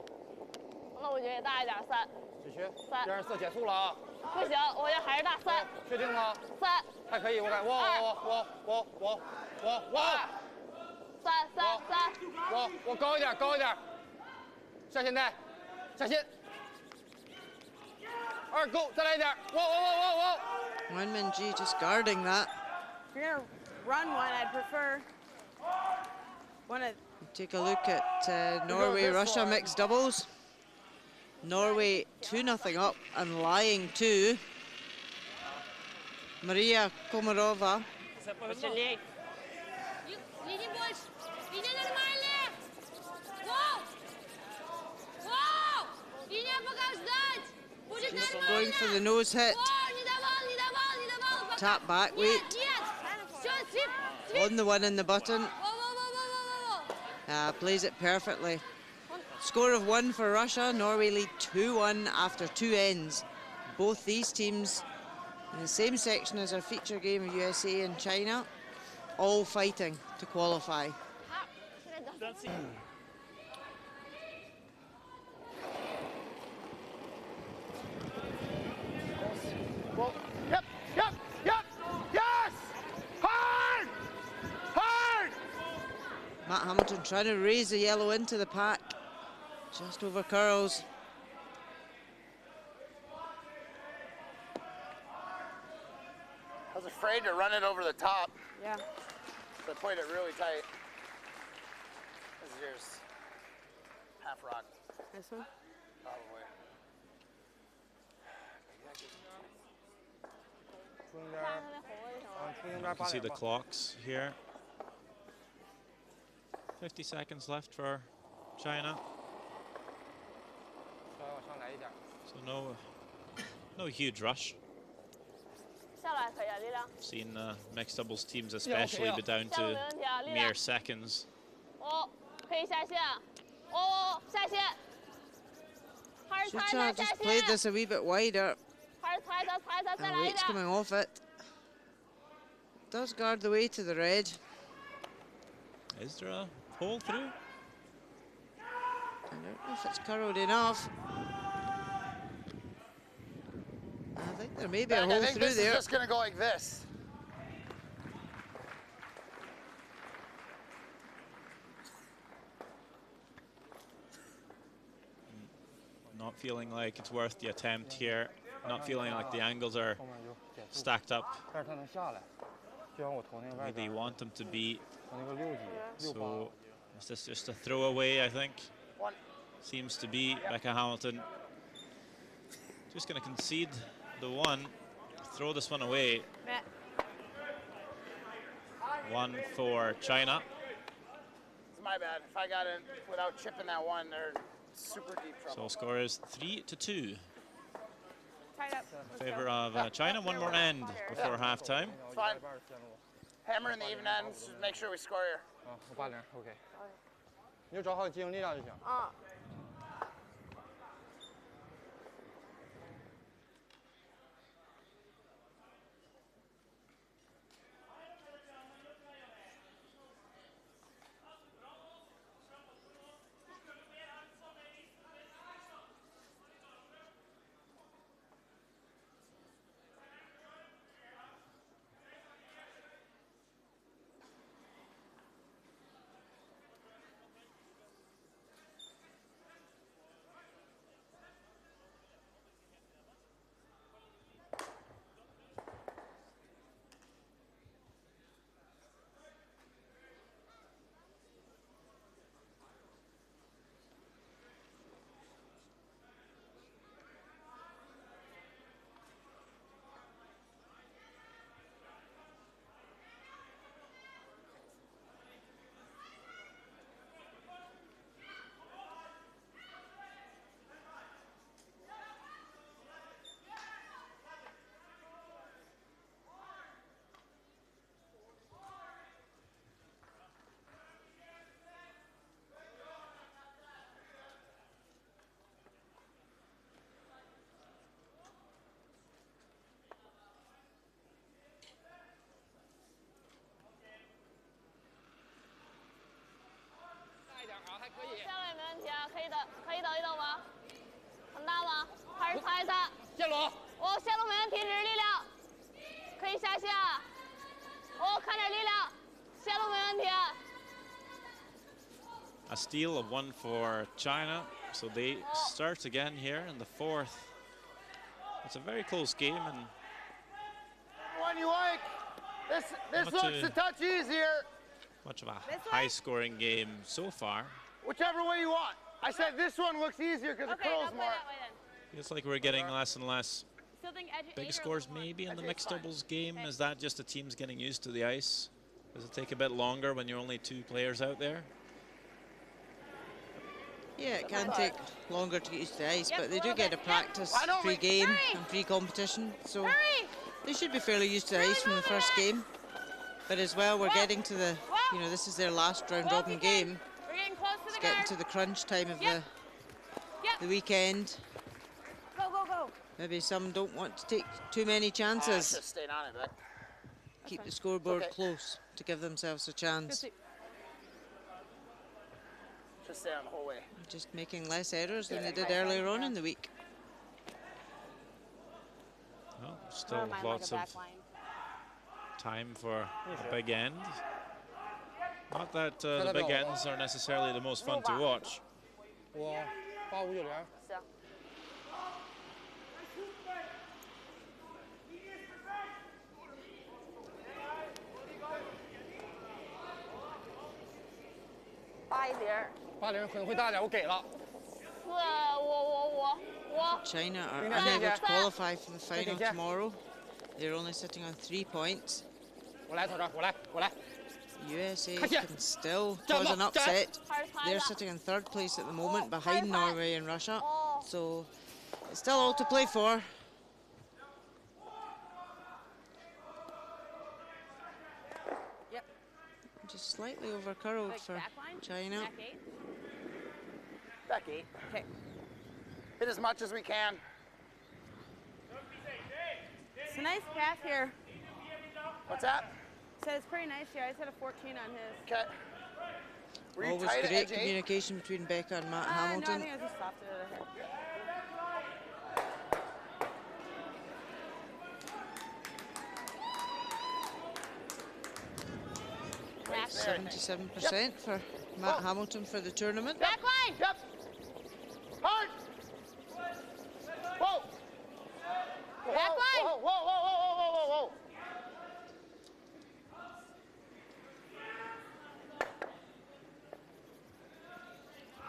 Speaker 4: 那我觉得也大一点，3。
Speaker 5: 继续。
Speaker 4: 3。
Speaker 5: 别让色减速了啊！
Speaker 4: 不行，我觉得还是大3。
Speaker 5: 确定吗
Speaker 4: ？3。
Speaker 5: 还可以，我感。我。
Speaker 4: 3。
Speaker 5: 我高一点，高一点。下线带，下线。2 go， 再来一点。我。
Speaker 2: Wanmin-ji just guarding that.
Speaker 4: If you're gonna run one, I'd prefer one of.
Speaker 2: Take a look at Norway-Russia mixed doubles. Norway 2-0 up and lying 2. Maria Komarova. Just going for the nose hit. tap back weight on the one in the button. Plays it perfectly. Score of 1 for Russia. Norway lead 2-1 after 2 ends. Both these teams in the same section as our feature game of USA and China, all fighting to qualify.
Speaker 3: Well, yep, yes! Hard! Hard!
Speaker 2: Matt Hamilton trying to raise the yellow into the pack. Just over curls.
Speaker 3: I was afraid to run it over the top.
Speaker 4: Yeah.
Speaker 3: So I played it really tight. This is yours. Half rock,
Speaker 4: This one?
Speaker 3: probably.
Speaker 1: You can see the clocks here. 50 seconds left for China. So no huge rush. Seen mixed doubles teams especially be down to mere seconds.
Speaker 2: Sucha just played this a wee bit wider. And weight's coming off it. Does guard the way to the red.
Speaker 1: Is there a hole through?
Speaker 2: I don't know if it's curled enough. I think there may be a hole
Speaker 3: I think
Speaker 2: through
Speaker 3: this
Speaker 2: there.
Speaker 3: is just gonna go like this.
Speaker 1: Not feeling like it's worth the attempt here. Not feeling like the angles are stacked up the way they want them to be. So is this just a throwaway, I think? Seems to be. Becca Hamilton just going to concede the one, throw this one away. 1 for China.
Speaker 3: It's my bad. If I got in without chipping that one, they're super deep trouble.
Speaker 1: So score is 3-2
Speaker 4: Tied up.
Speaker 1: in favor of China. One more end before halftime.
Speaker 3: It's fine. Hammer in the even ends. Just make sure we score here.
Speaker 5: 我8-0 ，OK。你就找好集中力量就行。
Speaker 4: 下来没问题啊，可以的，可以抖一抖吗？很大吗？还是擦一擦？
Speaker 5: 线路。
Speaker 4: 哦，线路没问题，只是力量，可以下线。哦，看点力量，线路没问题。
Speaker 1: A steal of 1 for China, so they start again here in the 4th. It's a very close game, and
Speaker 3: One you like. This looks a touch easier.
Speaker 1: much of a high-scoring game so far.
Speaker 3: Whichever way you want. I said this one looks easier because it
Speaker 4: Okay,
Speaker 3: curls
Speaker 4: I'll play
Speaker 3: more.
Speaker 4: that way then.
Speaker 1: Feels like we're getting less and less
Speaker 4: Still think edge
Speaker 1: big
Speaker 4: 8 or
Speaker 1: scores
Speaker 4: little one?
Speaker 1: maybe in the
Speaker 3: Okay,
Speaker 1: mixed
Speaker 3: fine.
Speaker 1: doubles game. Is that just the teams getting used to the ice? Does it take a bit longer when you're only 2 players out there?
Speaker 2: Yeah, it can take longer to get used to the ice,
Speaker 4: Yep,
Speaker 2: but they
Speaker 4: a
Speaker 2: do
Speaker 4: little
Speaker 2: get a
Speaker 4: bit. Yep.
Speaker 2: practice
Speaker 3: Why don't we-
Speaker 2: pre-game
Speaker 4: Hurry!
Speaker 2: and pre-competition. So
Speaker 4: Hurry!
Speaker 2: They should be fairly used to the ice from the first game. But as well, we're getting to the, this is their last round robin game.
Speaker 4: We're getting close to
Speaker 2: It's
Speaker 4: the
Speaker 2: getting
Speaker 4: guard.
Speaker 2: to the crunch time of
Speaker 4: Yep.
Speaker 2: the weekend.
Speaker 4: Go, go, go.
Speaker 2: Maybe some don't want to take too many chances.
Speaker 3: Just staying on it, but
Speaker 2: Keep the scoreboard
Speaker 3: Okay.
Speaker 2: close to give themselves a
Speaker 4: Good
Speaker 2: chance.
Speaker 4: sweep.
Speaker 3: just stay on the whole way.
Speaker 2: Just making less errors than they did earlier on in the week.
Speaker 1: Well,
Speaker 4: I
Speaker 1: still
Speaker 4: don't mind like
Speaker 1: lots
Speaker 4: a
Speaker 1: of
Speaker 4: back line.
Speaker 1: time for a big end. Not that the big ends are necessarily the most fun to watch.
Speaker 5: 我8590。
Speaker 4: 行。
Speaker 5: 80可能会大点，我给了。
Speaker 4: 我。
Speaker 2: China are
Speaker 5: Bring that
Speaker 2: unable
Speaker 5: in,
Speaker 2: to qualify for the final
Speaker 5: it, yeah.
Speaker 2: tomorrow. They're only sitting on 3 points.
Speaker 5: 我来，头上，我来。
Speaker 2: USA
Speaker 5: Come here.
Speaker 2: can still
Speaker 5: Jump
Speaker 2: cause an
Speaker 5: up,
Speaker 2: upset.
Speaker 4: Hard
Speaker 2: They're sitting in 3rd place at the moment behind Norway and Russia. So it's still all to play for.
Speaker 4: Yep.
Speaker 2: Just slightly over curled
Speaker 4: Like
Speaker 2: for
Speaker 4: back line?
Speaker 2: China.
Speaker 4: Back 8.
Speaker 3: Back 8.
Speaker 4: Okay.
Speaker 3: Hit as much as we can.
Speaker 4: It's a nice pass here.
Speaker 3: What's that?
Speaker 4: Said it's pretty nice here. I said a 14 on his.
Speaker 3: Okay. Were you
Speaker 2: Always
Speaker 3: tight at
Speaker 2: great
Speaker 3: edge 8?
Speaker 2: communication between Becca and Matt
Speaker 4: No, I
Speaker 2: Hamilton.
Speaker 4: think it was just soft here. Back
Speaker 2: 77% for Matt Hamilton for the tournament.
Speaker 4: Back line.
Speaker 3: Yep. Hard. Whoa.
Speaker 4: Back line.
Speaker 3: Whoa, whoa, whoa, whoa, whoa, whoa, whoa.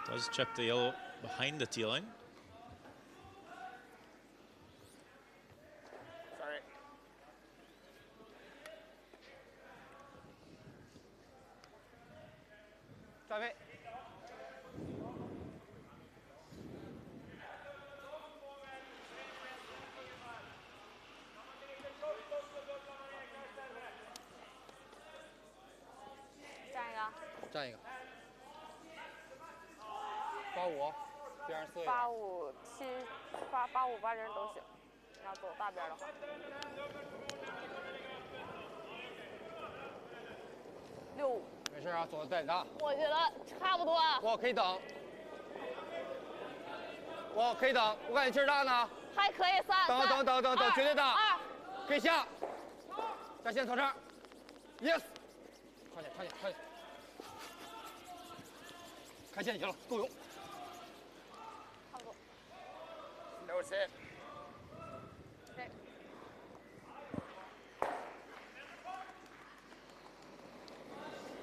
Speaker 1: Does chip the yellow behind the tee line.
Speaker 3: Sorry.
Speaker 5: Stop it. 站一个。85，边上4个。
Speaker 4: 85、7、85、80都行。你要走大边的话。6。
Speaker 5: 没事啊，走带大。
Speaker 4: 我觉得差不多。
Speaker 5: 我可以等。我可以等，我感觉劲儿大呢。
Speaker 4: 还可以3。
Speaker 5: 等，绝对大。
Speaker 4: 2。
Speaker 5: 可以下。下线头上。Yes。快点。开线行了，够用。
Speaker 4: 差不多。
Speaker 3: No hit.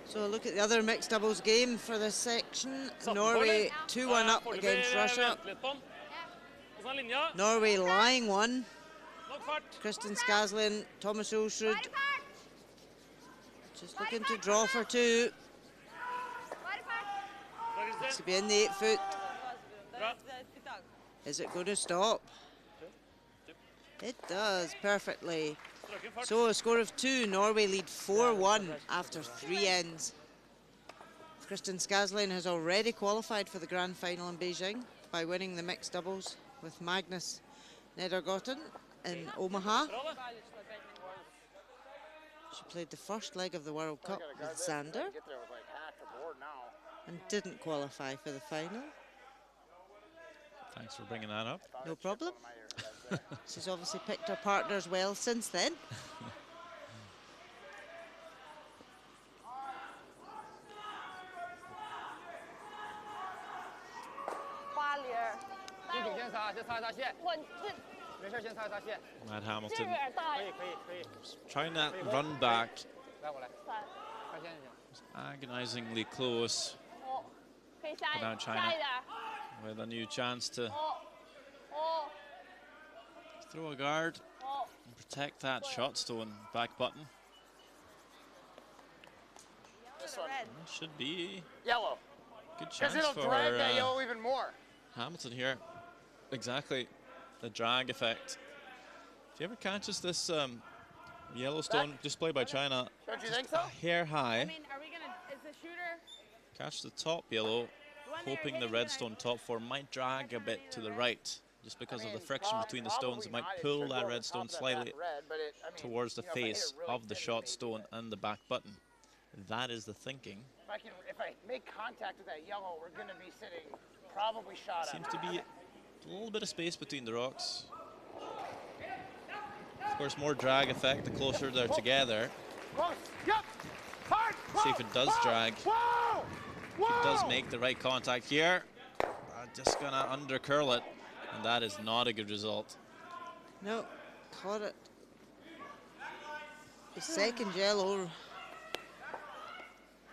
Speaker 2: So look at the other mixed doubles game for this section. Norway 2-1 up against Russia. Norway lying 1. Kristen Skaslin, Thomas Olsrud just looking to draw for 2. Needs to be in the 8 foot. Is it going to stop? It does perfectly. So a score of 2, Norway lead 4-1 after 3 ends. Kristen Skaslin has already qualified for the grand final in Beijing by winning the mixed doubles with Magnus Nedergotten in Omaha. She played the first leg of the World Cup with Xander
Speaker 3: Get there with like half the board now.
Speaker 2: and didn't qualify for the final.
Speaker 1: Thanks for bringing that up.
Speaker 2: No problem. She's obviously picked her partners well since then.
Speaker 1: Matt Hamilton trying that run back. It's agonizingly close. But now China with a new chance to throw a guard and protect that shot stone back button.
Speaker 3: This one.
Speaker 1: Should be
Speaker 3: Yellow.
Speaker 1: good
Speaker 3: Because
Speaker 1: chance
Speaker 3: it'll
Speaker 1: for
Speaker 3: drag that yellow even more.
Speaker 1: Hamilton here. Exactly. The drag effect If you ever catches this Yellowstone display by China,
Speaker 3: Don't you
Speaker 1: just
Speaker 3: think so?
Speaker 1: a hair high,
Speaker 4: I mean, are we gonna, is the shooter?
Speaker 1: catch the top yellow,
Speaker 4: When they're
Speaker 1: hoping the
Speaker 4: hitting
Speaker 1: redstone top four might drag a bit to the right, just because of the friction between the stones. It might pull that redstone slightly towards the face of the shot stone and the back button. That is the thinking.
Speaker 3: If I make contact with that yellow, we're going to be sitting probably shot at.
Speaker 1: Seems to be a little bit of space between the rocks. Of course, more drag effect the closer they're together.
Speaker 3: Close. Yep. Hard.
Speaker 1: See if it does drag.
Speaker 3: Whoa.
Speaker 1: If it does make the right contact here. Just gonna under curl it, and that is not a good result.
Speaker 2: No, caught it. The second yellow.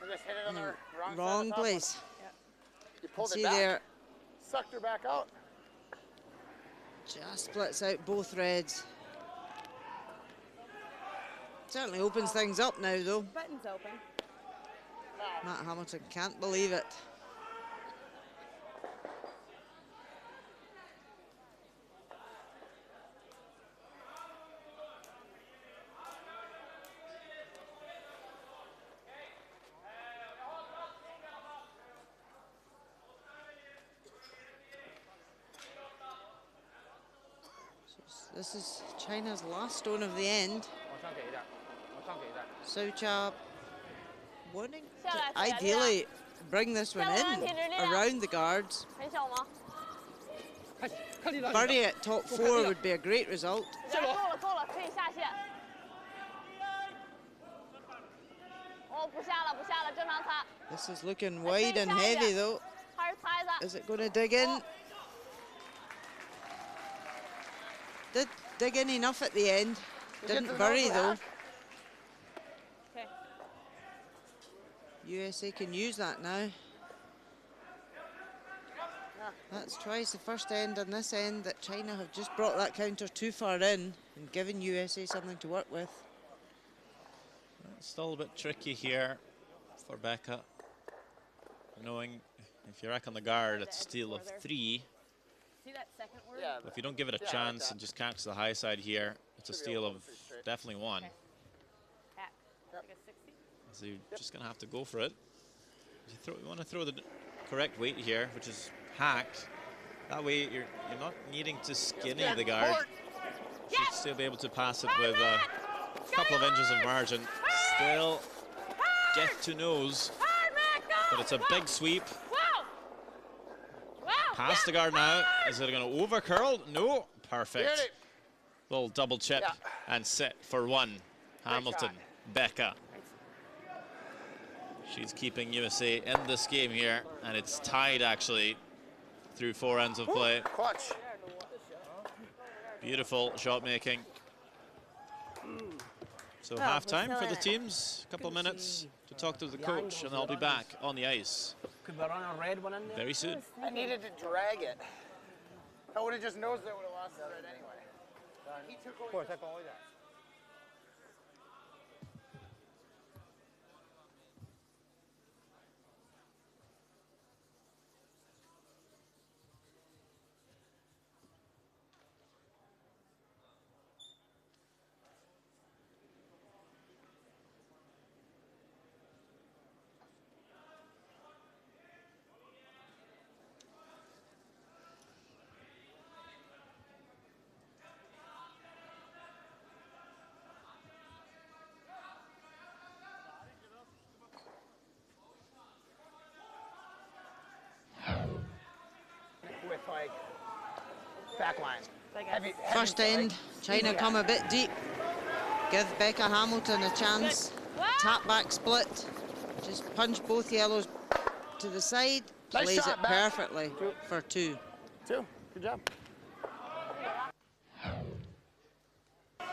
Speaker 3: I just hit it on the
Speaker 2: Wrong place.
Speaker 3: You pulled
Speaker 2: See
Speaker 3: it back.
Speaker 2: there,
Speaker 3: Sucked her back out.
Speaker 2: just splits out both reds. Certainly opens things up now, though.
Speaker 4: Button's open.
Speaker 2: Matt Hamilton can't believe it. This is China's last stone of the end. Soucha wanting to ideally bring this one in around the guards.
Speaker 4: 很小吗？
Speaker 2: Birdie at top four would be a great result.
Speaker 4: 够了够了，可以下线。哦，不下了不下了，正常擦。
Speaker 2: This is looking wide and heavy though.
Speaker 4: 还是擦一擦。
Speaker 2: Is it going to dig in? Did dig in enough at the end. Didn't bury though.
Speaker 4: Okay.
Speaker 2: USA can use that now. That's twice the first end and this end that China have just brought that counter too far in and given USA something to work with.
Speaker 1: It's still a bit tricky here for Becca, knowing if you rack on the guard, it's a steal of 3.
Speaker 4: See that second word?
Speaker 3: Yeah,
Speaker 1: If you don't give it a chance and just catch the high side here, it's a steal of definitely 1.
Speaker 4: Hack. Like a 60?
Speaker 1: So you're just going to have to go for it. You want to throw the correct weight here, which is hack. That way you're not needing to skinny the guard. Should still be able to pass it with a couple of inches of margin. Still get to nose, but it's a big sweep. Past the guard now. Is it going to over curl? No. Perfect. Little double chip and set for 1. Hamilton, Becca. She's keeping USA in this game here, and it's tied actually through 4 ends of play.
Speaker 3: Clutch.
Speaker 1: Beautiful shot making. So half-time for the teams. A couple of minutes to talk to the coach, and I'll be back on the ice
Speaker 6: Could we run a red one in there?
Speaker 1: very soon.
Speaker 3: I needed to drag it. If I would have just nosed it, I would have lost the red anyway. He took away. With like back line. Heavy
Speaker 2: First end, China come a bit deep. Give Becca Hamilton a chance. Tap back split. Just punch both yellows to the side.
Speaker 3: Nice
Speaker 2: Plays
Speaker 3: shot,
Speaker 2: it
Speaker 3: Beck.
Speaker 2: perfectly for 2.
Speaker 3: 2. Good job.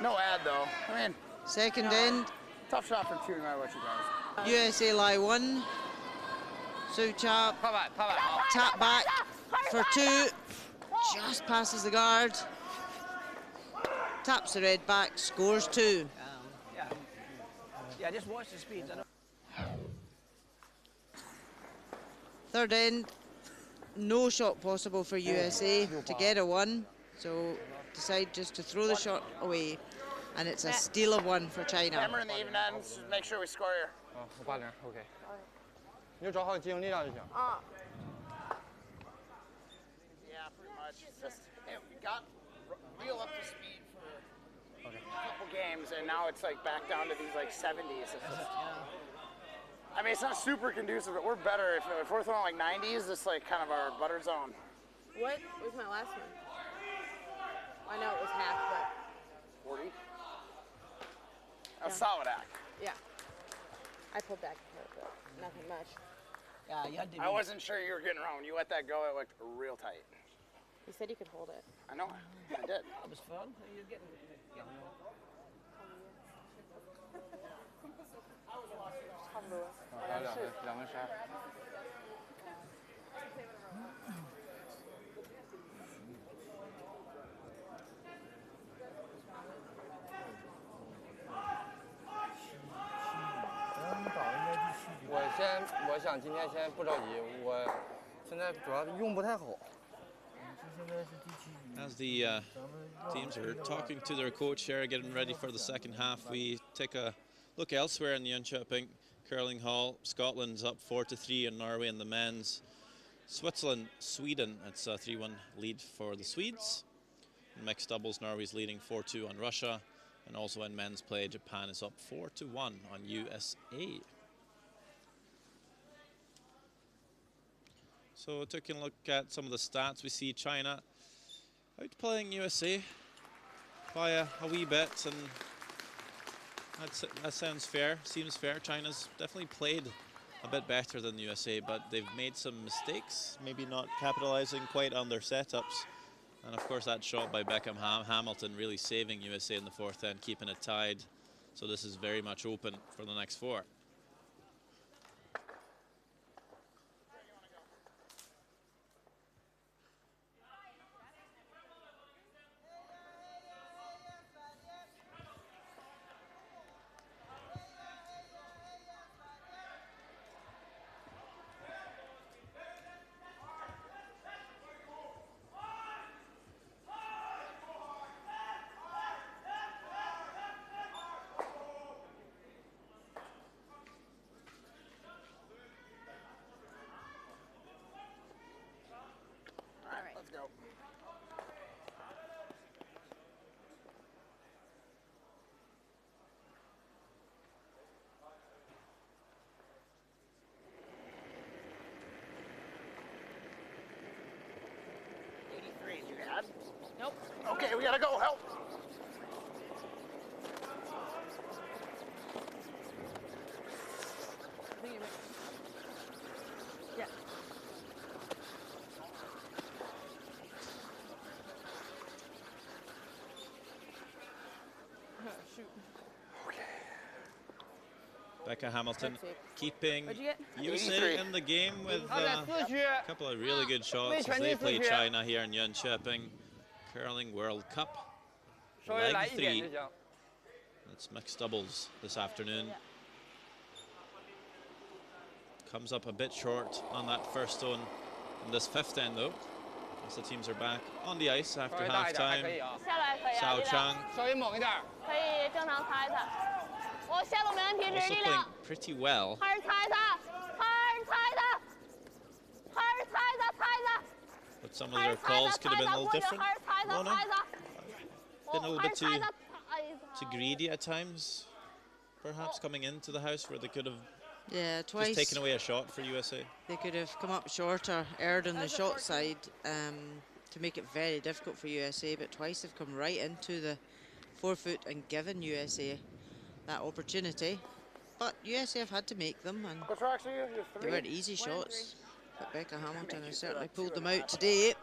Speaker 3: No ad though. I mean,
Speaker 2: Second end,
Speaker 3: tough shot for 2 no matter what you guys.
Speaker 2: USA lie 1. Soucha tap back for 2. Just passes the guard. Taps the red back, scores 2.
Speaker 6: Yeah, just watch the speeds. I know.
Speaker 2: Third end, no shot possible for USA to get a 1. So decide just to throw the shot away, and it's a steal of one for China.
Speaker 3: Hammer in the even ends. Make sure we score here.
Speaker 5: 我80 OK。你就找好进攻力量就行。
Speaker 3: Yeah, pretty much. It's just we got real up to speed for a couple games, and now it's like back down to these like 70s. It's just, I mean, it's not super conducive, but we're better if we're throwing like 90s. It's like kind of our butter zone.
Speaker 7: What was my last one? I know it was half, but
Speaker 3: 40. A solid act.
Speaker 7: yeah. I pulled back a bit, but nothing much.
Speaker 6: Yeah, you had to.
Speaker 3: I wasn't sure you were getting around. When you let that go, it looked real tight.
Speaker 7: You said you could hold it.
Speaker 3: I know. I did.
Speaker 6: It was fun. You're getting. Yeah.
Speaker 7: 差不多。
Speaker 5: 还有2分12。我想今天先不着急，我现在主要用不太好。
Speaker 1: As the teams are talking to their coach here, getting ready for the second half, we take a look elsewhere in the Jonkoping Curling Hall. Scotland's up 4-3 in Norway in the men's. Switzerland, Sweden, it's a 3-1 lead for the Swedes. In mixed doubles, Norway's leading 4-2 on Russia. And also in men's play, Japan is up 4-1 on USA. So taking a look at some of the stats, we see China outplaying USA by a wee bit, and that sounds fair, seems fair. China's definitely played a bit better than the USA, but they've made some mistakes, maybe not capitalizing quite on their setups. And of course that shot by Beckham Hamilton really saving USA in the fourth end, keeping it tied. So this is very much open for the next four.
Speaker 3: Let's go. You had?
Speaker 7: Nope.
Speaker 3: Okay, we gotta go. Help.
Speaker 7: Yeah. Shoot.
Speaker 1: Becca Hamilton
Speaker 7: That's it.
Speaker 1: keeping
Speaker 7: What'd you get?
Speaker 1: USA
Speaker 3: 83.
Speaker 1: in the game with
Speaker 5: 他在4区，
Speaker 1: a couple of really good shots as they play China here in Jonkoping Curling World Cup.
Speaker 5: 稍微来
Speaker 1: Leg
Speaker 5: 一点
Speaker 1: 3.
Speaker 5: 就行。
Speaker 1: It's mixed doubles this afternoon. Comes up a bit short on that first stone in this fifth end though, as the teams are back on the ice
Speaker 5: 稍
Speaker 1: after
Speaker 5: 微大一点还可以
Speaker 1: halftime.
Speaker 5: 啊，
Speaker 4: 下来可以啊，
Speaker 1: Xiao
Speaker 4: 力量
Speaker 1: Chang
Speaker 5: 稍微猛一点。
Speaker 4: 可以正常擦一擦。我下路没问题，只
Speaker 1: also
Speaker 4: 是力
Speaker 1: playing
Speaker 4: 量。
Speaker 1: pretty well.
Speaker 4: 拍着擦一擦，拍着擦一擦，拍着擦一擦，擦一擦。
Speaker 1: But some of their calls could have been a little different. No, no. Been a little bit too greedy at times, perhaps coming into the house where they could have
Speaker 2: Yeah,
Speaker 1: just
Speaker 2: twice
Speaker 1: taken away a shot for USA.
Speaker 2: they could have come up shorter, erred on the short side to make it very difficult for USA, but twice they've come right into the forefoot and given USA that opportunity. But USA have had to make them, and
Speaker 3: What's wrong, actually? You're
Speaker 2: they
Speaker 3: three.
Speaker 2: weren't easy shots. But Becca Hamilton has certainly pulled them out today.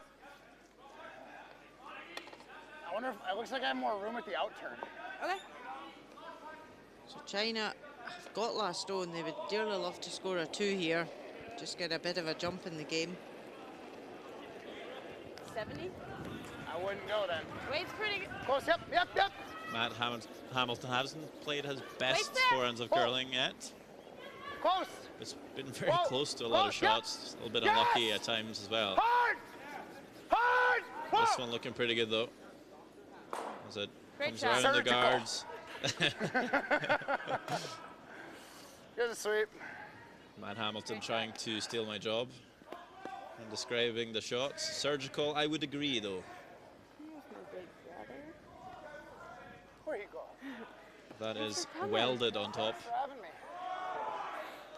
Speaker 3: I wonder if it looks like I have more room at the out turn.
Speaker 7: Okay.
Speaker 2: So China have got last stone. They would dearly love to score a 2 here. Just get a bit of a jump in the game.
Speaker 7: 70.
Speaker 3: I wouldn't go then.
Speaker 7: Weight's pretty good.
Speaker 3: Close. Yep.
Speaker 1: Matt Hamilton hasn't played his best
Speaker 7: there.
Speaker 1: forehands of curling yet.
Speaker 3: Close.
Speaker 1: It's been very
Speaker 3: Whoa,
Speaker 1: close to a lot of
Speaker 3: close, yep.
Speaker 1: shots. A little bit
Speaker 3: Yes.
Speaker 1: unlucky at times as well.
Speaker 3: Hard.
Speaker 1: This
Speaker 3: Whoa.
Speaker 1: one looking pretty good though. as it
Speaker 7: Great
Speaker 1: comes
Speaker 7: shot.
Speaker 1: around the
Speaker 3: Surgical.
Speaker 1: guards.
Speaker 3: Here's a sweep.
Speaker 1: Matt Hamilton trying to steal my job and describing the shots. Surgical, I would agree though.
Speaker 3: Where you go?
Speaker 1: That is welded on top
Speaker 3: Thanks for having me.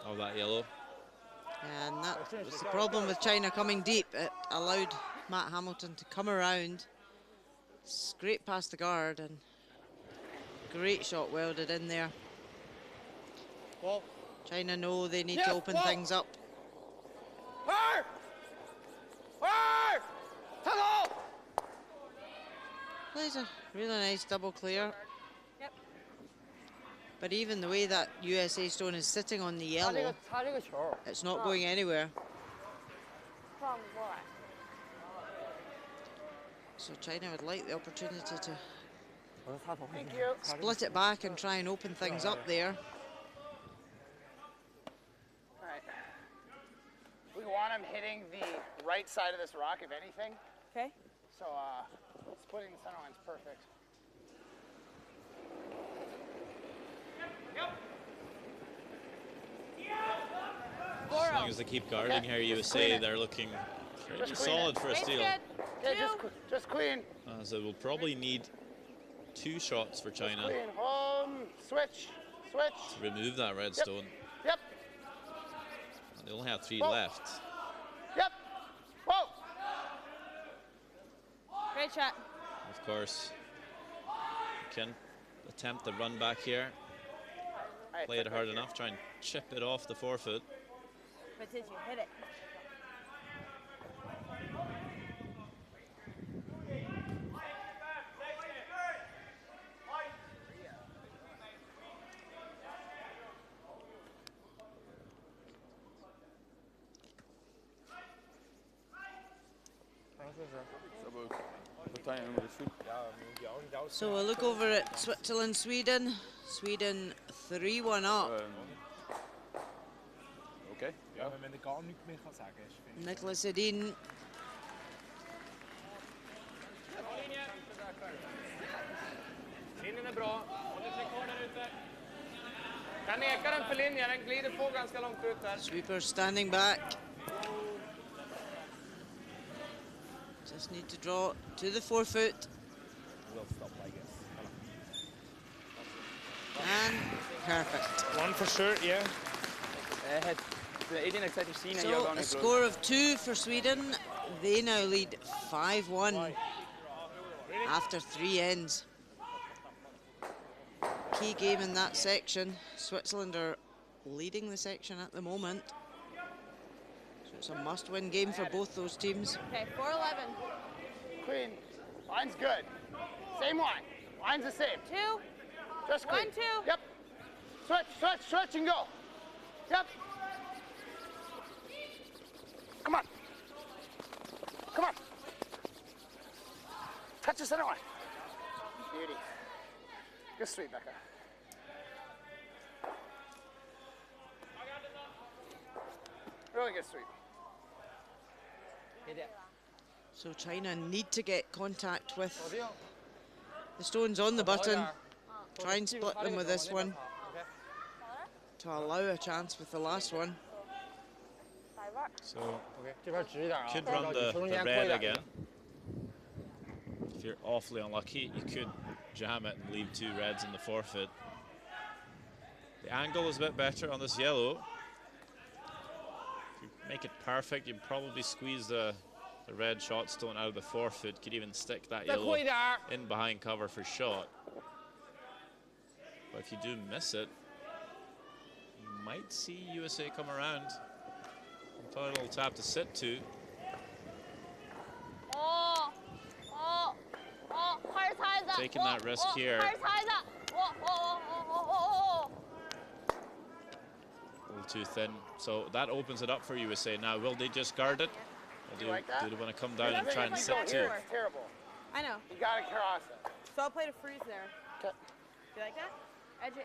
Speaker 1: of that yellow.
Speaker 2: And that was the problem with China coming deep. It allowed Matt Hamilton to come around, scrape past the guard, and great shot welded in there.
Speaker 5: Whoa.
Speaker 2: China know they need
Speaker 5: Yes,
Speaker 2: to open
Speaker 5: whoa.
Speaker 2: things up.
Speaker 5: Fire! Fire! Tunnel!
Speaker 2: Plays a really nice double clear.
Speaker 7: Yep.
Speaker 2: But even the way that USA stone is sitting on the yellow, it's not going anywhere. So China would like the opportunity to
Speaker 3: Thank you.
Speaker 2: split it back and try and open things up there.
Speaker 3: All right. We want him hitting the right side of this rock, if anything.
Speaker 7: Okay.
Speaker 3: So splitting the center line's perfect.
Speaker 1: As long as they keep guarding here, USA, they're looking pretty
Speaker 3: Just clean
Speaker 1: solid
Speaker 3: it.
Speaker 1: for a
Speaker 7: Great
Speaker 1: steal.
Speaker 7: skid.
Speaker 3: Okay,
Speaker 7: Two.
Speaker 3: just clean.
Speaker 1: As they will probably need 2 shots for China
Speaker 3: Clean. Home. Switch. Switch.
Speaker 1: to remove that red
Speaker 3: Yep.
Speaker 1: stone.
Speaker 3: Yep.
Speaker 1: And they only have 3
Speaker 3: Whoa.
Speaker 1: left.
Speaker 3: Yep. Whoa.
Speaker 7: Great shot.
Speaker 1: Of course, you can attempt the run back here.
Speaker 3: All right,
Speaker 1: Play it
Speaker 3: sit
Speaker 1: hard
Speaker 3: back here.
Speaker 1: enough, try and chip it off the forefoot.
Speaker 7: But did you hit it?
Speaker 2: So we'll look over at Switzerland, Sweden. Sweden 3-1 up.
Speaker 6: Okay. Ja, wenn man gar nichts mehr kann sagen kann.
Speaker 2: Nicholas Edin.
Speaker 5: Linjen är bra. Håll dig kvar där ute. Kan neka den för linjen, den glider på ganska långt ut där.
Speaker 2: Sweeper standing back. Just need to draw to the forefoot. And perfect.
Speaker 6: One for sure, yeah.
Speaker 2: So a score of 2 for Sweden. They now lead 5-1 after 3 ends. Key game in that section. Switzerland are leading the section at the moment. So it's a must-win game for both those teams.
Speaker 7: Okay, 4-11.
Speaker 3: Clean. Line's good. Same line. Line's the same.
Speaker 7: 2.
Speaker 3: Just clean.
Speaker 7: 1, 2.
Speaker 3: Yep. Switch, switch, switch, and go. Yep. Come on. Come on. Touch the center line. Beauty. Good sweep, Becca. Really good sweep.
Speaker 2: So China need to get contact with the stones on the button. Try and split them with this one to allow a chance with the last one.
Speaker 1: So could run the red again. If you're awfully unlucky, you could jam it and leave 2 reds in the forefoot. The angle is a bit better on this yellow. If you make it perfect, you'd probably squeeze the red shot stone out of the forefoot. Could even stick that yellow in behind cover for shot. But if you do miss it, you might see USA come around. Probably a little tap to sit to. Taking that risk here. A little too thin. So that opens it up for USA. Now, will they just guard it? Or do they want to come down and try and sit too?
Speaker 3: It's terrible.
Speaker 7: I know.
Speaker 3: You gotta cross it.
Speaker 7: So I'll play to freeze there.
Speaker 3: Okay.
Speaker 7: You like that? Edge of 8?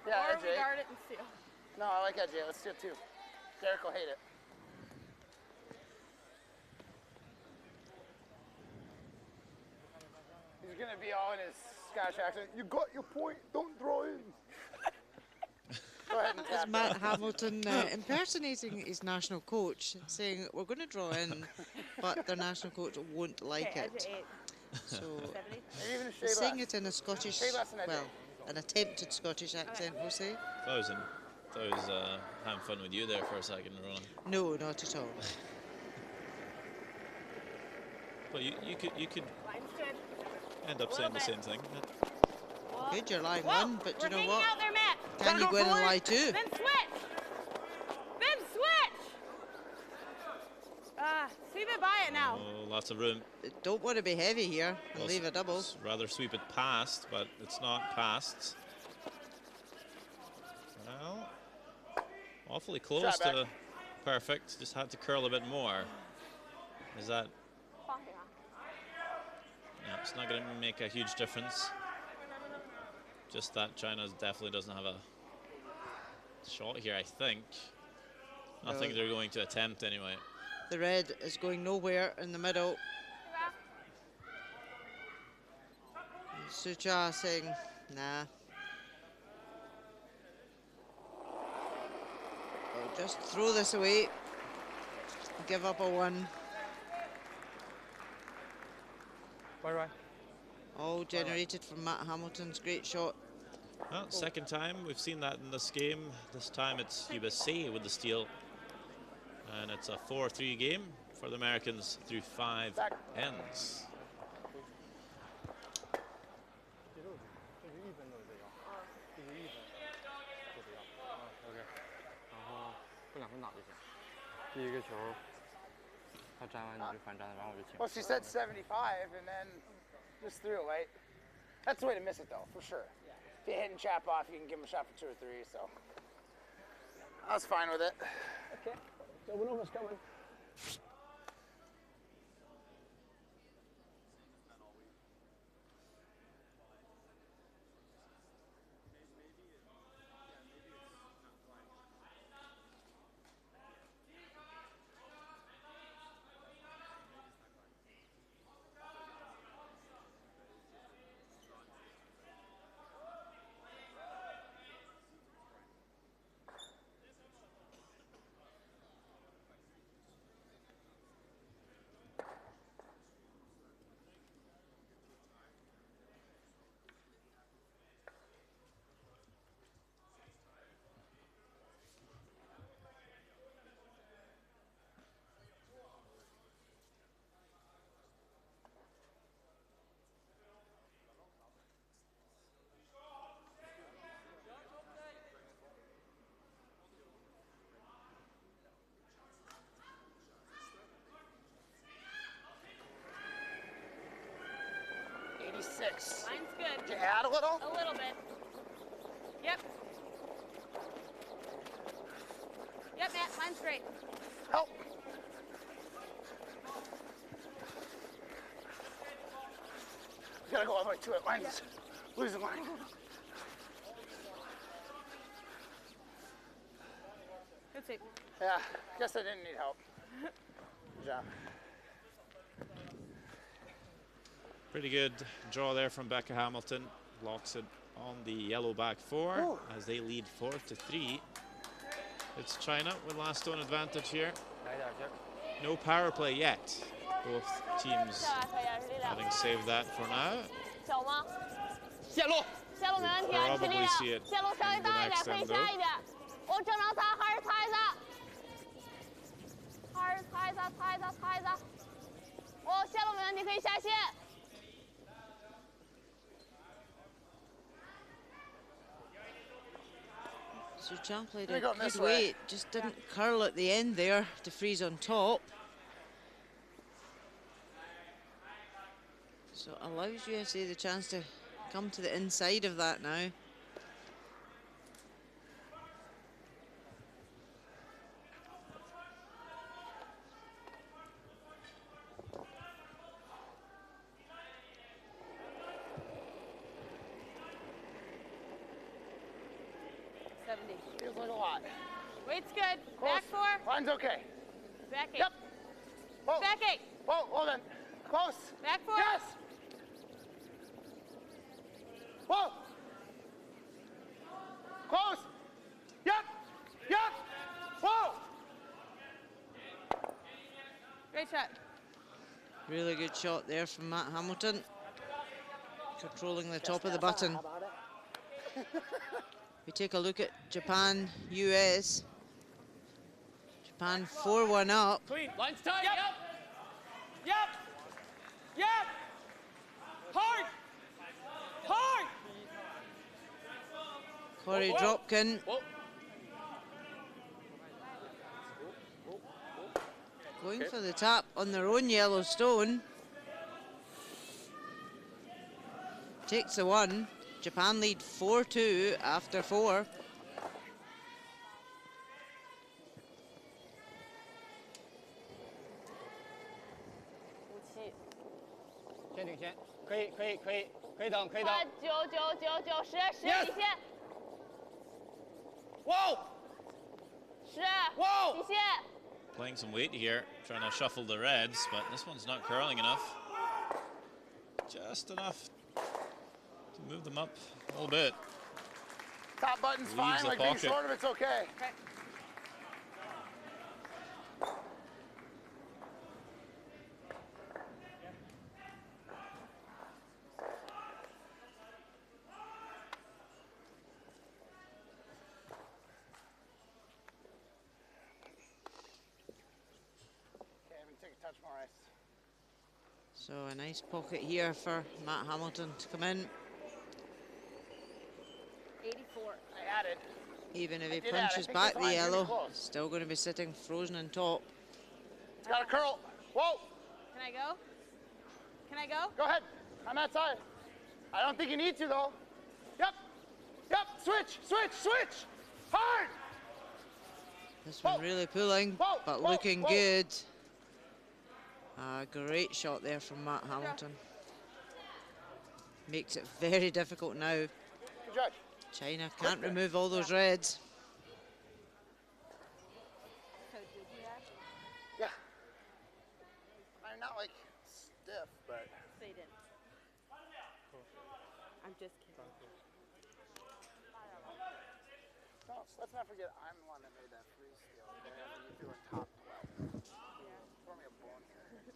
Speaker 3: Yeah,
Speaker 7: Or
Speaker 3: edge
Speaker 7: we
Speaker 3: eight.
Speaker 7: guard it and steal.
Speaker 3: No, I like edge eight. Let's do it too. Derek will hate it. gonna be all in his Scottish accent. You got your point. Don't draw in. Go ahead and
Speaker 2: That's
Speaker 3: tap.
Speaker 2: Matt Hamilton impersonating his national coach, saying we're going to draw in, but their national coach won't like
Speaker 7: Okay, edge
Speaker 2: it.
Speaker 7: of 8.
Speaker 2: So
Speaker 7: 70.
Speaker 3: Maybe even a shade
Speaker 2: saying
Speaker 3: less.
Speaker 2: it in a Scottish,
Speaker 3: Shade less than I
Speaker 2: well,
Speaker 3: did.
Speaker 2: an attempted Scottish accent, we'll say.
Speaker 1: Thought I was having fun with you there for a second, Ronan.
Speaker 2: No, not at all.
Speaker 1: But you could
Speaker 7: Line's good.
Speaker 1: end up saying the same thing.
Speaker 7: Whoa.
Speaker 2: Good, you're lying
Speaker 7: Whoa,
Speaker 2: one, but
Speaker 7: we're
Speaker 2: you know
Speaker 7: hanging
Speaker 2: what?
Speaker 7: out there, Matt.
Speaker 2: Can you go in and lie too?
Speaker 7: Then switch. Then switch. Sweep it by it now.
Speaker 1: Oh, lots of room.
Speaker 2: Don't want to be heavy here and
Speaker 1: Well,
Speaker 2: leave a double.
Speaker 1: Rather sweep it past, but it's not past. Well, awfully close to perfect. Just had to curl a bit more. Is that? Yeah, it's not going to make a huge difference. Just that China definitely doesn't have a shot here, I think. Nothing they're going to attempt anyway.
Speaker 2: The red is going nowhere in the middle. Sucha saying, nah. I'll just throw this away. Give up a 1.
Speaker 5: Right.
Speaker 2: All generated from Matt Hamilton's great shot.
Speaker 1: Well, second time we've seen that in this game. This time it's USA with the steal. And it's a 4-3 game for the Americans through 5 ends.
Speaker 3: Well, she said 75 and then just threw it late. That's the way to miss it though, for sure. If you hit and chap off, you can give him a shot for 2 or 3, so. I was fine with it.
Speaker 6: Okay, so one over's coming.
Speaker 7: Line's good.
Speaker 3: Did you add a little?
Speaker 7: A little bit. Yep. Yep, Matt, line's great.
Speaker 3: Help. We gotta go all the way to it. Line's losing line.
Speaker 7: Good save.
Speaker 3: Yeah, guess I didn't need help. Good job.
Speaker 1: Pretty good draw there from Becca Hamilton. Locks it on the yellow back 4 as they lead 4-3. It's China with last stone advantage here. No power play yet. Both teams having saved that for now.
Speaker 4: 小吗？
Speaker 5: 线路。
Speaker 4: 线路没问题啊，你去力
Speaker 1: Probably
Speaker 4: 量，
Speaker 1: see it
Speaker 4: 线路稍微
Speaker 1: in the
Speaker 4: 大一点，
Speaker 1: next
Speaker 4: 可以
Speaker 1: end
Speaker 4: 下一点。我正常擦，还是擦一擦，还是擦一擦，擦一擦，擦一擦。哦，线路没问题，可以下线。
Speaker 2: So Chan played
Speaker 3: They
Speaker 2: a
Speaker 3: got
Speaker 2: good
Speaker 3: this way.
Speaker 2: weight, just didn't curl at the end there to freeze on top. So allows USA the chance to come to the inside of that now.
Speaker 3: Feels like a lot.
Speaker 7: Weight's good.
Speaker 3: Close.
Speaker 7: Back 4.
Speaker 3: Line's okay.
Speaker 7: Back 8.
Speaker 3: Yep. Whoa.
Speaker 7: Back 8.
Speaker 3: Whoa, hold on. Close.
Speaker 7: Back 4.
Speaker 3: Yes. Whoa! Close! Yep! Yep! Whoa!
Speaker 7: Great shot.
Speaker 2: Really good shot there from Matt Hamilton. Controlling the top of the button.
Speaker 3: How about it?
Speaker 2: We take a look at Japan, US. Japan 4-1 up.
Speaker 5: Clean. Line's tight.
Speaker 6: Yep. Yep. Yep. Hard. Hard.
Speaker 2: Corey Dropkin
Speaker 5: Whoa.
Speaker 2: going for the tap on their own yellow stone. Takes the one. Japan lead 4-2 after 4.
Speaker 5: 先领先，可以等，可以等。
Speaker 4: 快9、9、9、9、10、
Speaker 5: Yes
Speaker 4: 底线
Speaker 5: 哇
Speaker 4: 10，
Speaker 5: 哇
Speaker 4: 底线。
Speaker 1: Playing some weight here, trying to shuffle the reds, but this one's not curling enough. Just enough to move them up a little bit.
Speaker 3: Top button's
Speaker 1: Leaves
Speaker 3: fine,
Speaker 1: the
Speaker 3: like being
Speaker 1: pocket.
Speaker 3: short of it's okay.
Speaker 7: Okay.
Speaker 3: Okay, I'm gonna take a touch more ice.
Speaker 2: So a nice pocket here for Matt Hamilton to come in.
Speaker 7: 84.
Speaker 3: I added.
Speaker 2: Even if
Speaker 3: I
Speaker 2: he
Speaker 3: did add. I
Speaker 2: punches
Speaker 3: think
Speaker 2: back
Speaker 3: you're
Speaker 2: the
Speaker 3: fine, you're
Speaker 2: yellow,
Speaker 3: close.
Speaker 2: still going to be sitting frozen on top.
Speaker 3: It's got a curl. Whoa!
Speaker 7: Can I go? Can I go?
Speaker 3: Go ahead. On that side. I don't think you need to though. Yep. Yep. Switch. Switch. Switch. Hard.
Speaker 2: This one
Speaker 3: Whoa.
Speaker 2: really pulling,
Speaker 3: Whoa,
Speaker 2: but
Speaker 3: whoa,
Speaker 2: looking
Speaker 3: whoa.
Speaker 2: good. Great shot there from Matt Hamilton. Makes it very difficult now.
Speaker 3: Good judge.
Speaker 2: China can't remove all those reds.
Speaker 3: Yeah. I'm not like stiff, but.
Speaker 7: They didn't. I'm just kidding.
Speaker 3: No, let's not forget I'm the one that made that free steal. You threw a top 12. Throw me a bone here.85，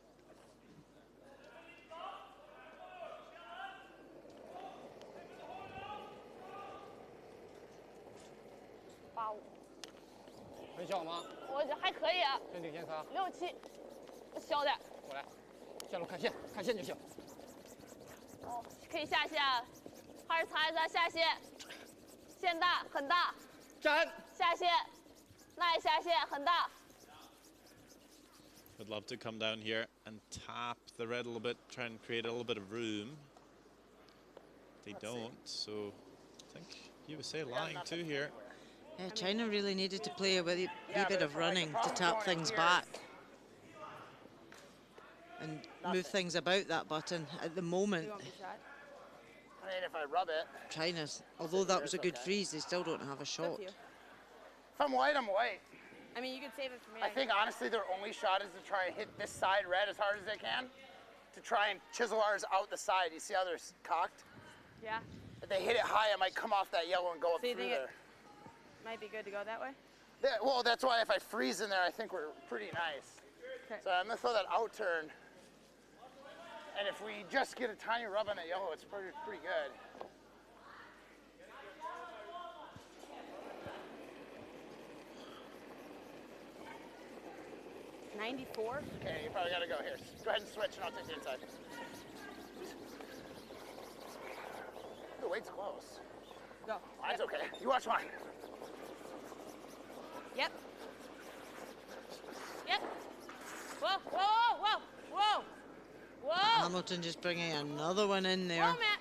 Speaker 5: 很小吗？
Speaker 4: 我这还可以啊，
Speaker 5: 先领先仨，
Speaker 4: 6、7，小点儿，
Speaker 5: 我来，下路看线，看线就行。
Speaker 4: 哦，可以下线，还是踩一踩下线，线大很大，
Speaker 5: 站，
Speaker 4: 下线，那也下线很大，
Speaker 1: Would love to come down here and tap the red a little bit, try and create a little bit of room. They don't, so I think USA lying too here.
Speaker 2: Yeah, China really needed to play a wee
Speaker 3: Yeah,
Speaker 2: bit
Speaker 3: but
Speaker 2: of
Speaker 3: the
Speaker 2: running to
Speaker 3: problem
Speaker 2: tap
Speaker 3: going
Speaker 2: things
Speaker 3: here
Speaker 2: back and move things about that button. At the moment,
Speaker 7: You want me to shot?
Speaker 3: I mean, if I rub it.
Speaker 2: China's, although that was a good
Speaker 3: Okay.
Speaker 2: freeze, they still don't have a
Speaker 7: It's up
Speaker 2: shot.
Speaker 7: to you.
Speaker 3: If I'm white, I'm white.
Speaker 7: I mean, you could save it for me.
Speaker 3: I think honestly their only shot is to try and hit this side red as hard as they can. To try and chisel ours out the side. You see how they're cocked?
Speaker 7: Yeah.
Speaker 3: If they hit it high, it might come off that yellow and go up
Speaker 7: So you
Speaker 3: through
Speaker 7: think it-
Speaker 3: there.
Speaker 7: Might be good to go that way.
Speaker 3: Yeah, well, that's why if I freeze in there, I think we're pretty nice.
Speaker 7: Okay.
Speaker 3: So I'm gonna throw that out turn. And if we just get a tiny rub on that yellow, it's pretty good.
Speaker 7: $94.
Speaker 3: Okay, you probably gotta go here. Go ahead and switch and I'll take the inside. The weight's close.
Speaker 7: Go.
Speaker 3: Mine's okay. You watch mine.
Speaker 7: Yep. Yep. Whoa, whoa, whoa, whoa, whoa.
Speaker 2: Hamilton just bringing another one in there.
Speaker 7: Whoa, Matt.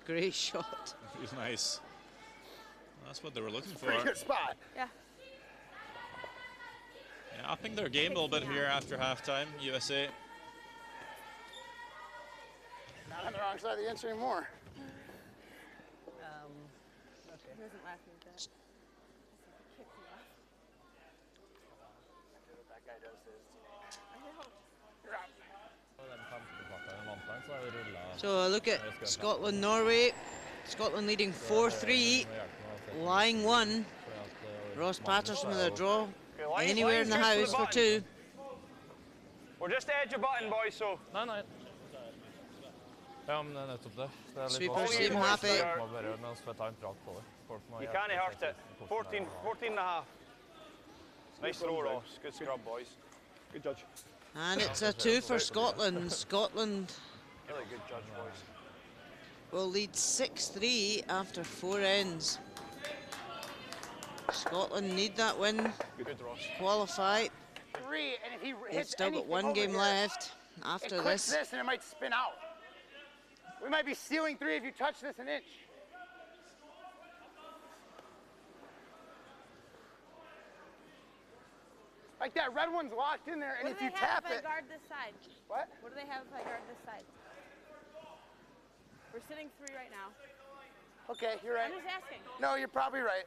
Speaker 2: Great shot.
Speaker 1: It was nice. That's what they were looking for.
Speaker 3: Pretty good spot.
Speaker 7: Yeah.
Speaker 1: Yeah, upping their game a little bit here after halftime, USA.
Speaker 3: Not on the wrong side of the inch anymore.
Speaker 7: He wasn't laughing at that.
Speaker 3: What that guy does is,
Speaker 7: I know.
Speaker 3: you're out.
Speaker 5: Den kampen borte, den vant.
Speaker 2: So a look at Scotland, Norway. Scotland leading 4-3, lying 1. Ross Patterson with a draw. Anywhere in the house for 2.
Speaker 5: We're just edge of button, boys, so.
Speaker 8: Nei. Ja, men nettopp det. Det er litt
Speaker 2: Sweepers seem
Speaker 8: vanskelig.
Speaker 2: happy.
Speaker 8: Må bare mens vi tar en prat på det. Folk må
Speaker 5: You
Speaker 8: hjelpe
Speaker 5: can't hurt
Speaker 8: seg
Speaker 5: it.
Speaker 8: til
Speaker 5: 14 and a half. Nice throw, Ross. Good scrub, boys.
Speaker 6: Good judge.
Speaker 2: And it's a 2 for Scotland. Scotland
Speaker 5: Really good judge, boys.
Speaker 2: will lead 6-3 after 4 ends. Scotland need that win,
Speaker 5: Good, Ross.
Speaker 2: qualify.
Speaker 3: 3, and if he
Speaker 2: They've
Speaker 3: hits
Speaker 2: still got
Speaker 3: anything
Speaker 2: 1
Speaker 3: over
Speaker 2: game
Speaker 3: here,
Speaker 2: left
Speaker 3: it
Speaker 2: after
Speaker 3: clicks
Speaker 2: this.
Speaker 3: this and it might spin out. We might be stealing 3 if you touch this an inch. Like that red one's locked in there, and
Speaker 7: What
Speaker 3: if
Speaker 7: do
Speaker 3: you
Speaker 7: they have
Speaker 3: tap
Speaker 7: if I
Speaker 3: it,
Speaker 7: guard this side?
Speaker 3: what?
Speaker 7: What do they have if I guard this side? We're sitting 3 right now.
Speaker 3: Okay, you're right.
Speaker 7: I'm just asking.
Speaker 3: No, you're probably right.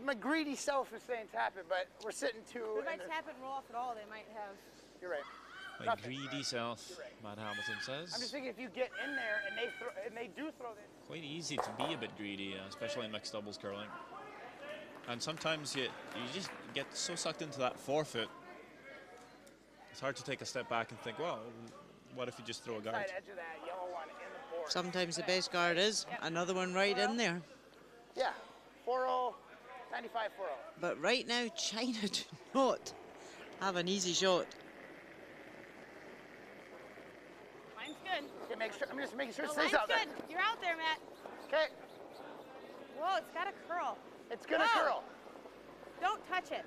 Speaker 3: My greedy self is saying tap it, but we're sitting 2.
Speaker 7: But if I
Speaker 3: and
Speaker 7: tap it and roll off at all, they might have.
Speaker 3: you're right.
Speaker 1: My
Speaker 3: Nothing.
Speaker 1: greedy self, Matt Hamilton
Speaker 3: I'm just
Speaker 1: says.
Speaker 3: thinking if you get in there and they do throw this.
Speaker 1: Quite easy to be a bit greedy, especially in mixed doubles curling. And sometimes you just get so sucked into that forefoot. It's hard to take a step back and think, well, what if you just throw a guard?
Speaker 3: Side edge of that yellow one in the board.
Speaker 2: Sometimes the best guard is another one right in there.
Speaker 3: Yeah, 4-0, 95-4-0.
Speaker 2: But right now, China do not have an easy shot.
Speaker 7: Mine's good.
Speaker 3: Okay, make sure, I'm just making sure it
Speaker 7: No,
Speaker 3: stays
Speaker 7: mine's
Speaker 3: out there.
Speaker 7: good. You're out there, Matt.
Speaker 3: Okay,
Speaker 7: Whoa, it's got a curl.
Speaker 3: it's gonna
Speaker 7: Oh.
Speaker 3: curl.
Speaker 7: Don't touch it.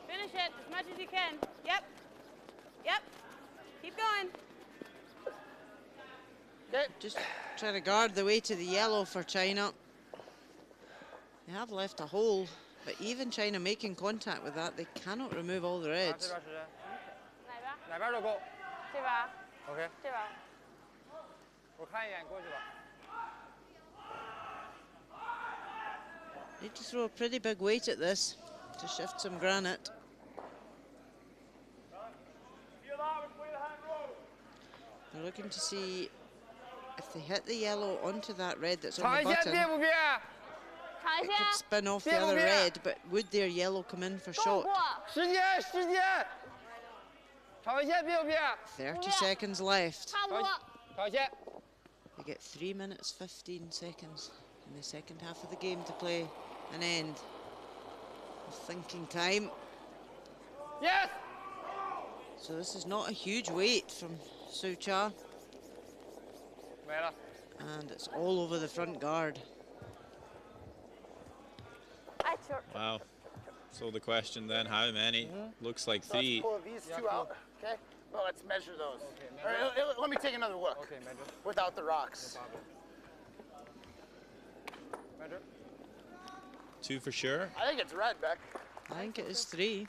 Speaker 7: Finish it as much as you can. Yep. Yep. Keep going.
Speaker 3: Okay,
Speaker 2: Just trying to guard the way to the yellow for China. They have left a hole, but even China making contact with that, they cannot remove all the reds.
Speaker 7: 哪边？
Speaker 5: 哪边都够。
Speaker 7: 这边。
Speaker 5: OK，
Speaker 7: 这边。
Speaker 5: 我看一眼过去吧。
Speaker 2: Need to throw a pretty big weight at this to shift some granite. They're looking to see if they hit the yellow onto that red that's on
Speaker 5: 尝
Speaker 2: the
Speaker 5: 一下变
Speaker 2: button.
Speaker 5: 不变？
Speaker 4: 尝一
Speaker 2: It could
Speaker 4: 下，
Speaker 2: spin off the
Speaker 5: Bien,
Speaker 2: other
Speaker 5: bien.
Speaker 2: red, but would their yellow come in for
Speaker 4: 够
Speaker 2: shot?
Speaker 4: 过，
Speaker 5: 时间。尝一下变不变？
Speaker 2: 30 seconds left.
Speaker 4: 差不多。
Speaker 5: 尝一下。
Speaker 2: They get 3 minutes 15 seconds in the second half of the game to play an end. Thinking time.
Speaker 5: Yes。
Speaker 2: So this is not a huge weight from Su Cha,
Speaker 5: 没了。
Speaker 2: and it's all over the front guard.
Speaker 4: 哎，球儿。
Speaker 1: Wow. So the question then, how many? Looks like
Speaker 3: so let's
Speaker 1: 3.
Speaker 3: pull these 2 out. Okay, well, let's measure those. All right, let me take another look
Speaker 5: OK，没准。
Speaker 3: without the rocks.
Speaker 5: 没准。
Speaker 1: 2 for sure.
Speaker 3: I think it's red, Beck.
Speaker 2: I think it is 3.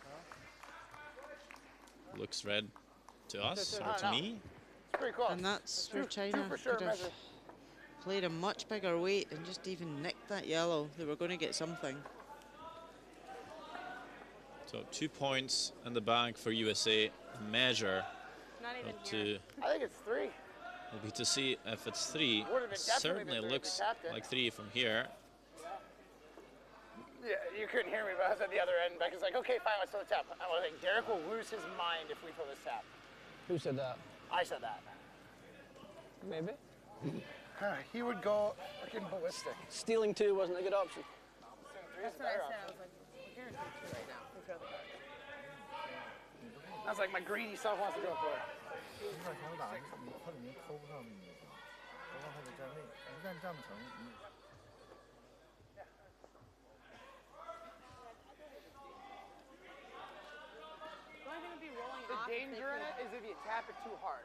Speaker 1: Looks red to us or
Speaker 3: I
Speaker 1: to
Speaker 3: know.
Speaker 1: me.
Speaker 3: It's pretty close.
Speaker 2: And that's where
Speaker 3: 2
Speaker 2: China
Speaker 3: for sure
Speaker 2: could have
Speaker 3: measure.
Speaker 2: played a much bigger weight and just even nicked that yellow. They were going to get something.
Speaker 1: So 2 points in the bank for USA. Measure
Speaker 7: Not even
Speaker 1: up
Speaker 7: here.
Speaker 1: to
Speaker 3: I think it's 3.
Speaker 1: will be to see if it's 3.
Speaker 3: Would have been definitely
Speaker 1: Certainly
Speaker 3: been 3 if they
Speaker 1: looks
Speaker 3: tapped it.
Speaker 1: like 3 from here.
Speaker 3: Yeah, you couldn't hear me, but I was at the other end. Becca's like, okay, fine, let's throw the tap. I was like, Derek will lose his mind if we throw this tap.
Speaker 6: Who said that?
Speaker 3: I said that.
Speaker 6: Maybe.
Speaker 3: He would go fucking ballistic.
Speaker 6: Stealing 2 wasn't a good option.
Speaker 7: That's what I said. I was like, well, here's the 2 right now. We throw the guard.
Speaker 3: I was like, my greedy self wants to go for it.
Speaker 9: 一块球打，它里面抠不上你，抠上它就站位，一旦站不成，你
Speaker 7: The only thing would be rolling
Speaker 3: The
Speaker 7: off. if they
Speaker 3: danger in
Speaker 7: could-
Speaker 3: it is if you tap it too hard.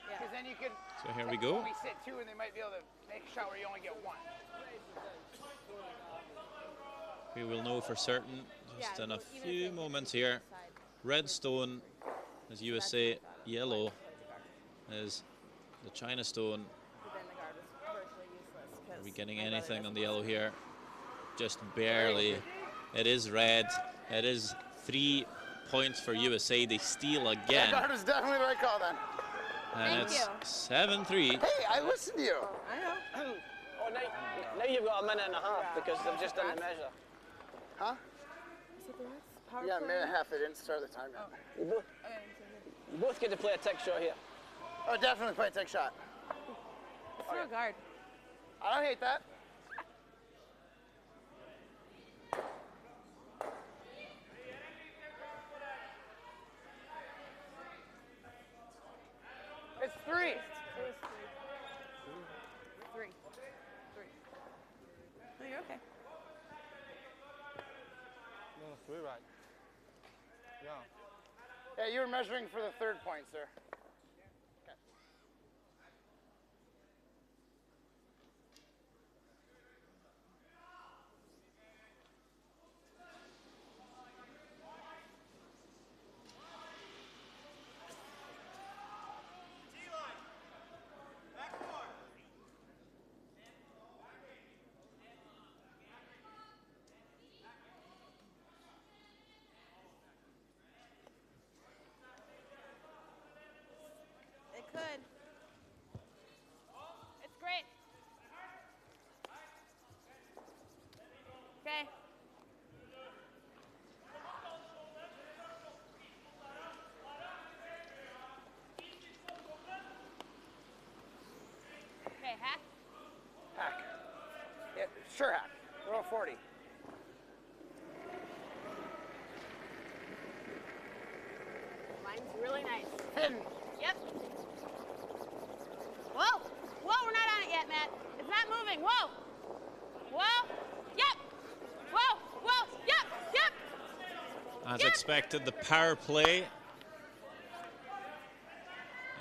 Speaker 7: Yeah.
Speaker 3: Because then you could
Speaker 1: So here we go.
Speaker 3: only sit 2 and they might be able to make a shot where you only get 1.
Speaker 1: We will know for certain just
Speaker 7: Yeah,
Speaker 1: in a
Speaker 7: even if
Speaker 1: few
Speaker 7: they-
Speaker 1: moments here.
Speaker 7: Side.
Speaker 1: Red stone is USA, yellow is the China stone.
Speaker 7: But then the guard was virtually useless.
Speaker 1: Are
Speaker 7: 'cause
Speaker 1: we getting
Speaker 7: my brother
Speaker 1: anything on
Speaker 7: doesn't
Speaker 1: the yellow
Speaker 7: see.
Speaker 1: here? Just barely. It is red. It is 3 points for USA. They steal
Speaker 3: That
Speaker 1: again.
Speaker 3: guard was definitely the right call then.
Speaker 1: And it's 7-3.
Speaker 3: Hey, I listened to you.
Speaker 7: I know.
Speaker 5: Oh, now you've got a minute and a half because they've just done the measure.
Speaker 3: Huh?
Speaker 7: Is it the Reds? Power
Speaker 3: Yeah, a
Speaker 7: play?
Speaker 3: minute and a half. They didn't start the time yet.
Speaker 5: You both get to play a tech shot here.
Speaker 3: Oh, definitely play a take shot.
Speaker 7: Let's throw a guard.
Speaker 3: I don't hate that. It's 3.
Speaker 7: It was 3. 3. No, you're okay.
Speaker 5: No, 3 right. Yeah.
Speaker 3: Yeah, you were measuring for the third point, sir.
Speaker 7: It could.
Speaker 4: It's great. Okay. Okay, hack.
Speaker 3: Hack. Yeah, sure hack. Roll 40.
Speaker 4: Mine's really nice.
Speaker 3: Hidden.
Speaker 4: Yep. Whoa! Whoa, we're not on it yet, Matt. It's not moving. Whoa! Whoa! Yep! Whoa! Whoa! Yep! Yep!
Speaker 1: As expected, the power play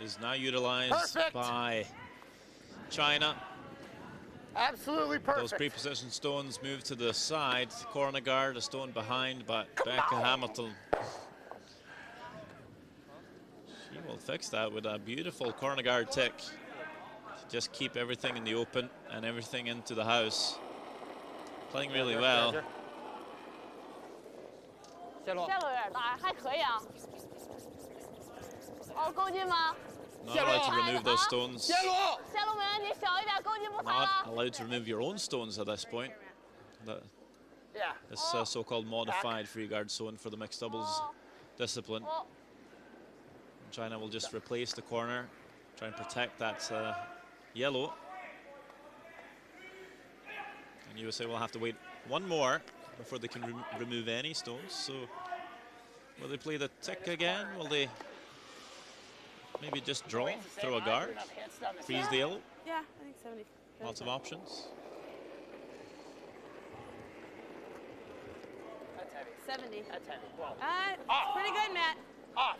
Speaker 1: is now utilized
Speaker 3: Perfect.
Speaker 1: by China.
Speaker 3: Absolutely perfect.
Speaker 1: Those pre-position stones move to the side. Corner guard, a stone behind, but Becca Hamilton. She will fix that with a beautiful corner guard tick. Just keep everything in the open and everything into the house. Playing really well.
Speaker 5: 下落。
Speaker 4: 下落有点大，还可以啊。哦，够近吗？
Speaker 1: Not allowed to remove those stones.
Speaker 5: 下落。
Speaker 4: 下路没问题，小一点，够近不踩
Speaker 1: Not
Speaker 4: 了。
Speaker 1: allowed to remove your own stones at this point.
Speaker 3: Yeah.
Speaker 1: This so-called modified free guard zone for the mixed doubles discipline.
Speaker 4: Oh,
Speaker 1: China will just replace the corner, try and protect that yellow. And USA will have to wait one more before they can remove any stones. So will they play the tick again? Will they maybe just draw, throw a guard, freeze the yellow?
Speaker 7: Yeah, I think 70.
Speaker 1: Lots of options.
Speaker 3: That's heavy.
Speaker 7: 70.
Speaker 3: That's heavy. Well,
Speaker 7: Pretty good, Matt.
Speaker 3: off.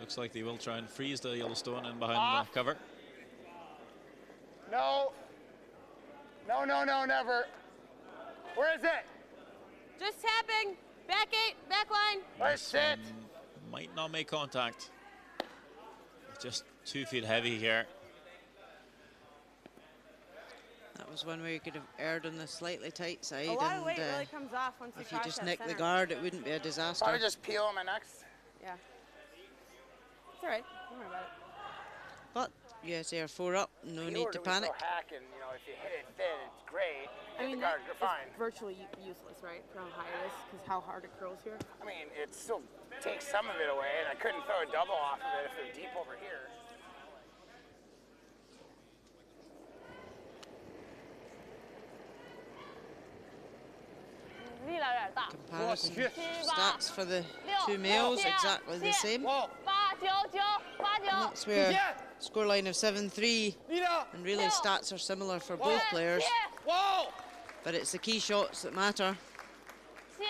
Speaker 1: Looks like they will try and freeze the yellow stone in behind the cover.
Speaker 3: No. No, no, no, never. Where is it?
Speaker 7: Just tapping. Back 8, back line.
Speaker 3: Where's it?
Speaker 1: Might not make contact. Just 2 feet heavy here.
Speaker 2: That was one where you could have erred on the slightly tight side.
Speaker 7: A lot
Speaker 2: and
Speaker 7: of weight really comes off once you
Speaker 2: if you
Speaker 7: cross
Speaker 2: just
Speaker 7: that
Speaker 2: nick the
Speaker 7: center.
Speaker 2: guard, it wouldn't be a disaster.
Speaker 3: Probably just peel on my next.
Speaker 7: Yeah. It's all right. Don't worry about it.
Speaker 2: But USA are 4 up. No
Speaker 3: Peel
Speaker 2: need
Speaker 3: or
Speaker 2: to
Speaker 3: do we
Speaker 2: panic.
Speaker 3: throw hack and, you know, if you hit it thin, it's great.
Speaker 7: I
Speaker 3: Hit
Speaker 7: mean,
Speaker 3: the guard,
Speaker 7: that
Speaker 3: you're
Speaker 7: is
Speaker 3: fine.
Speaker 7: virtually useless, right? For how high it is, because how hard it curls here.
Speaker 3: I mean, it still takes some of it away, and I couldn't throw a double off of it if they're deep over here.
Speaker 2: Comparison stats for the two males, exactly the same.
Speaker 5: 哇
Speaker 4: 8、9、9、8、9。
Speaker 2: That's where scoreline of 7-3,
Speaker 5: 力量。
Speaker 2: and really stats are similar for both players,
Speaker 5: 哇
Speaker 2: but it's the key shots that matter.
Speaker 4: 7、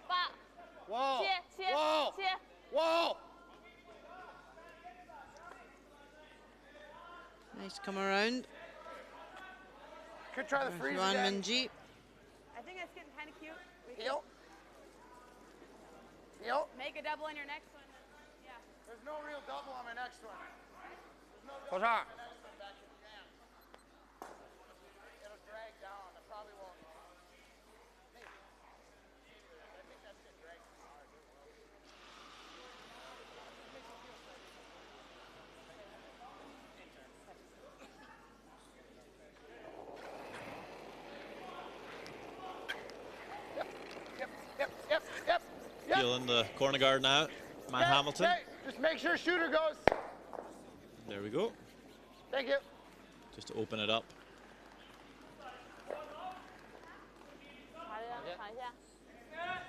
Speaker 4: 8、
Speaker 5: 哇
Speaker 4: 7、
Speaker 5: 哇
Speaker 4: 7、7。
Speaker 5: 哇
Speaker 2: Nice come around.
Speaker 3: Could try the freeze
Speaker 2: Juan
Speaker 3: again.
Speaker 2: Minji.
Speaker 7: I think that's getting kind of cute. We could
Speaker 3: Heel. Heel.
Speaker 7: make a double in your next one. Yeah.
Speaker 3: There's no real double on my next one.
Speaker 5: 头上。
Speaker 3: It'll drag down. I probably won't. Maybe. I think that's gonna drag too hard.
Speaker 1: feeling the corner guard now. Matt Hamilton.
Speaker 3: Okay. Just make sure shooter goes.
Speaker 1: There we go.
Speaker 3: Thank you.
Speaker 1: Just to open it up.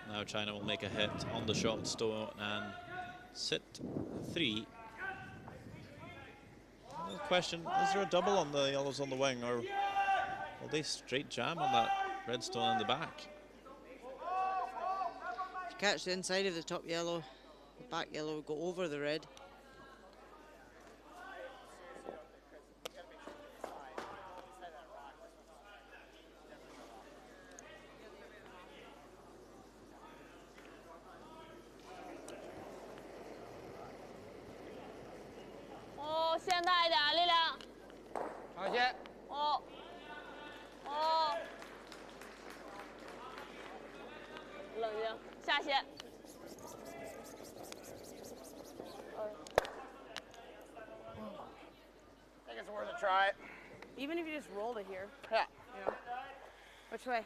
Speaker 1: Now China will make a hit on the shot stone and sit 3. The question, is there a double on the yellows on the wing, or will they straight jam on that red stone in the back?
Speaker 2: If you catch the inside of the top yellow, the back yellow will go over the red.
Speaker 4: Oh, 现大一点，力量。
Speaker 5: 好些。
Speaker 4: 哦。哦。冷静，下些。
Speaker 3: I think it's worth a try.
Speaker 7: Even if you just roll to here.
Speaker 3: Yeah.
Speaker 7: You know. Which way?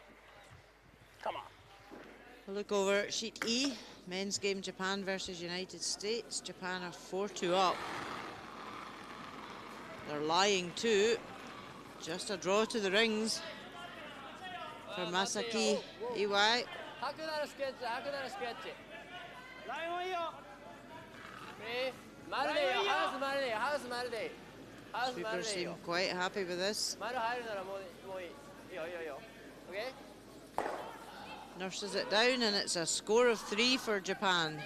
Speaker 3: Come on.
Speaker 2: We'll look over at sheet E. Men's game, Japan versus United States. Japan are 4-2 up. They're lying 2. Just a draw to the rings for Masaki Iwai. People seem quite happy with this. Nurses it down, and it's a score of 3 for Japan.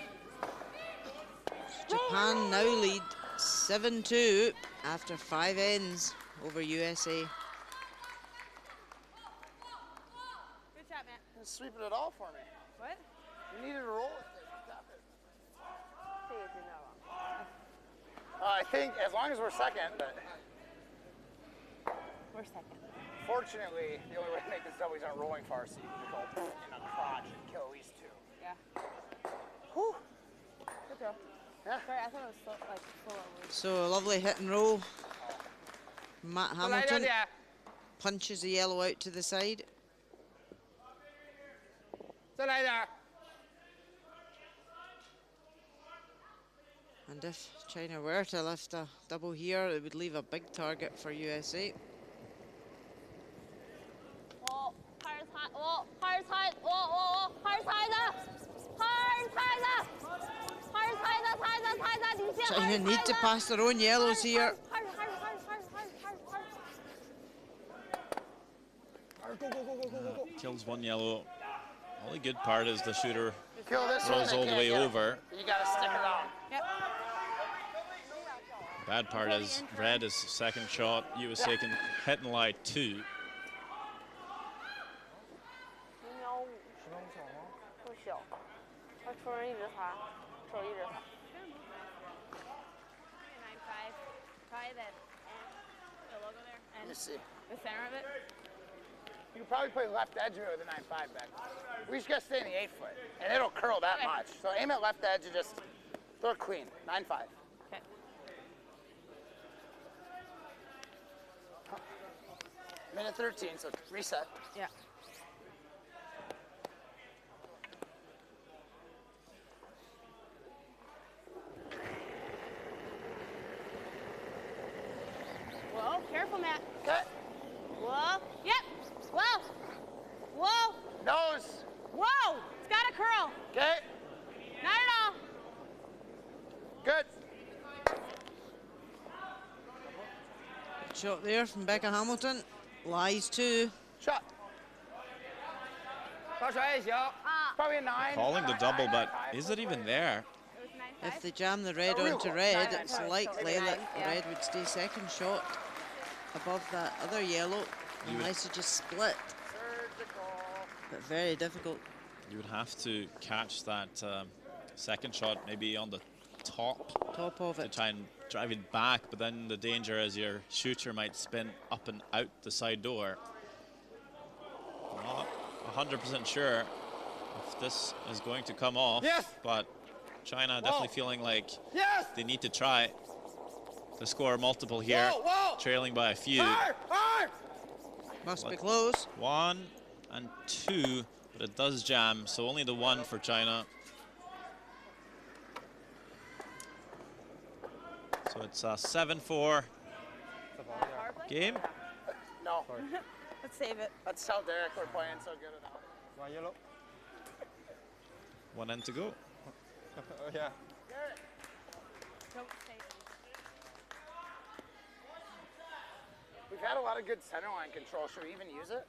Speaker 2: Japan now lead 7-2 after 5 ends over USA.
Speaker 4: Good shot, Matt.
Speaker 3: You're sweeping it all for me.
Speaker 7: What?
Speaker 3: You needed to roll it. Stop it. I think as long as we're second, but
Speaker 7: We're second.
Speaker 3: fortunately, the only way to make this double is not rolling far, so you can go in a crotch and kill at least 2.
Speaker 7: Yeah.
Speaker 3: Whew.
Speaker 7: Good throw.
Speaker 3: Yeah.
Speaker 7: Sorry, I thought it was like full over.
Speaker 2: So a lovely hit and roll. Matt Hamilton punches the yellow out to the side. And if China were to lift a double here, it would leave a big target for USA.
Speaker 4: Oh, 拍着踩，哦，拍着踩，哦哦哦，拍着踩的，拍着踩的，拍着踩的，踩的，踩的，底线。
Speaker 2: China need to pass their own yellows here.
Speaker 4: 拍着，拍着，拍着，拍着，拍着，拍着，拍着。
Speaker 1: Kills 1 yellow. Only good part is the shooter
Speaker 3: Kill this
Speaker 1: rolls
Speaker 3: one,
Speaker 1: all the way over.
Speaker 3: You gotta stick around.
Speaker 7: Yep.
Speaker 1: Bad part is red is second shot. USA can hit and lie 2.
Speaker 4: 0.5，不小，他抽人一直擦，手一直擦。9.5. Try that. The logo there.
Speaker 3: Let
Speaker 4: And
Speaker 3: me see.
Speaker 4: the center of it.
Speaker 3: You could probably play left edge of it with a 9.5 back. We just gotta stay in the 8-foot, and it'll curl that
Speaker 4: Okay.
Speaker 3: much. So aim at left edge and just throw it clean. 9.5.
Speaker 4: Okay.
Speaker 3: Minute 13, so reset.
Speaker 7: Yeah.
Speaker 4: Whoa, careful, Matt.
Speaker 3: Okay.
Speaker 4: Whoa. Yep. Whoa. Whoa.
Speaker 3: Nose.
Speaker 4: Whoa. It's got a curl.
Speaker 3: Okay.
Speaker 4: Not at all.
Speaker 3: Good.
Speaker 2: Shot there from Becca Hamilton. Lies 2.
Speaker 3: Shot. Probably a 9.
Speaker 1: Calling the double, but is it even there?
Speaker 4: It was 9.5.
Speaker 2: If they jam the red
Speaker 3: Oh, real
Speaker 2: onto
Speaker 3: close.
Speaker 2: red,
Speaker 7: Nine,
Speaker 2: it's
Speaker 7: nine,
Speaker 2: likely
Speaker 7: nine,
Speaker 2: that
Speaker 7: yeah.
Speaker 2: red would stay second shot above that other yellow, unless you just split.
Speaker 3: Surgical.
Speaker 2: But very difficult.
Speaker 1: You would have to catch that second shot maybe on the top
Speaker 2: Top of
Speaker 1: to
Speaker 2: it.
Speaker 1: try and drive it back, but then the danger is your shooter might spin up and out the side door. Not 100% sure if this is going to come off,
Speaker 5: Yes.
Speaker 1: but China definitely feeling like
Speaker 5: Yes.
Speaker 1: they need to try to score multiple here,
Speaker 5: Whoa, whoa.
Speaker 1: trailing by a few.
Speaker 2: Must be close.
Speaker 1: 1 and 2, but it does jam, so only the 1 for China. So it's a 7-4 game.
Speaker 3: No.
Speaker 7: Let's save it.
Speaker 3: Let's tell Derek we're playing so good enough.
Speaker 5: One yellow.
Speaker 1: 1 end to go.
Speaker 5: Oh, yeah.
Speaker 7: Don't say it.
Speaker 3: We've had a lot of good center line control. Should we even use it?3-3-3，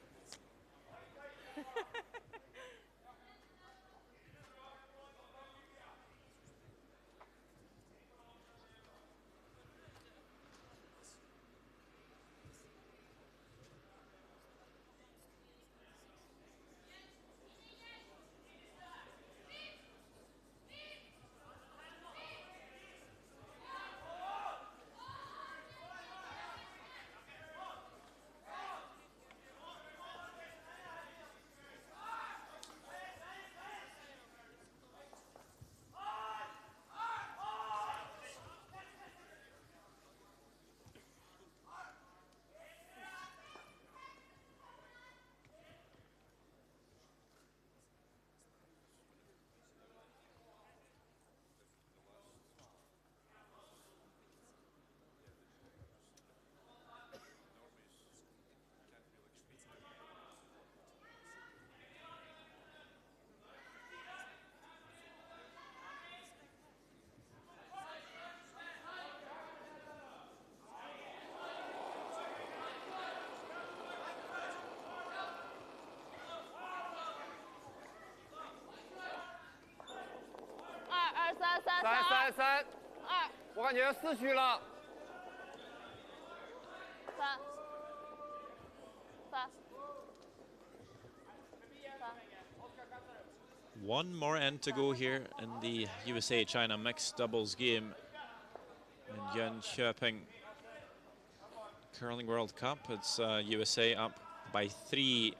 Speaker 5: 我感觉4区了。
Speaker 4: 3、4、
Speaker 1: 1 more end to go here in the USA-China mixed doubles game in Jonkoping Curling World Cup. It's USA up by 3.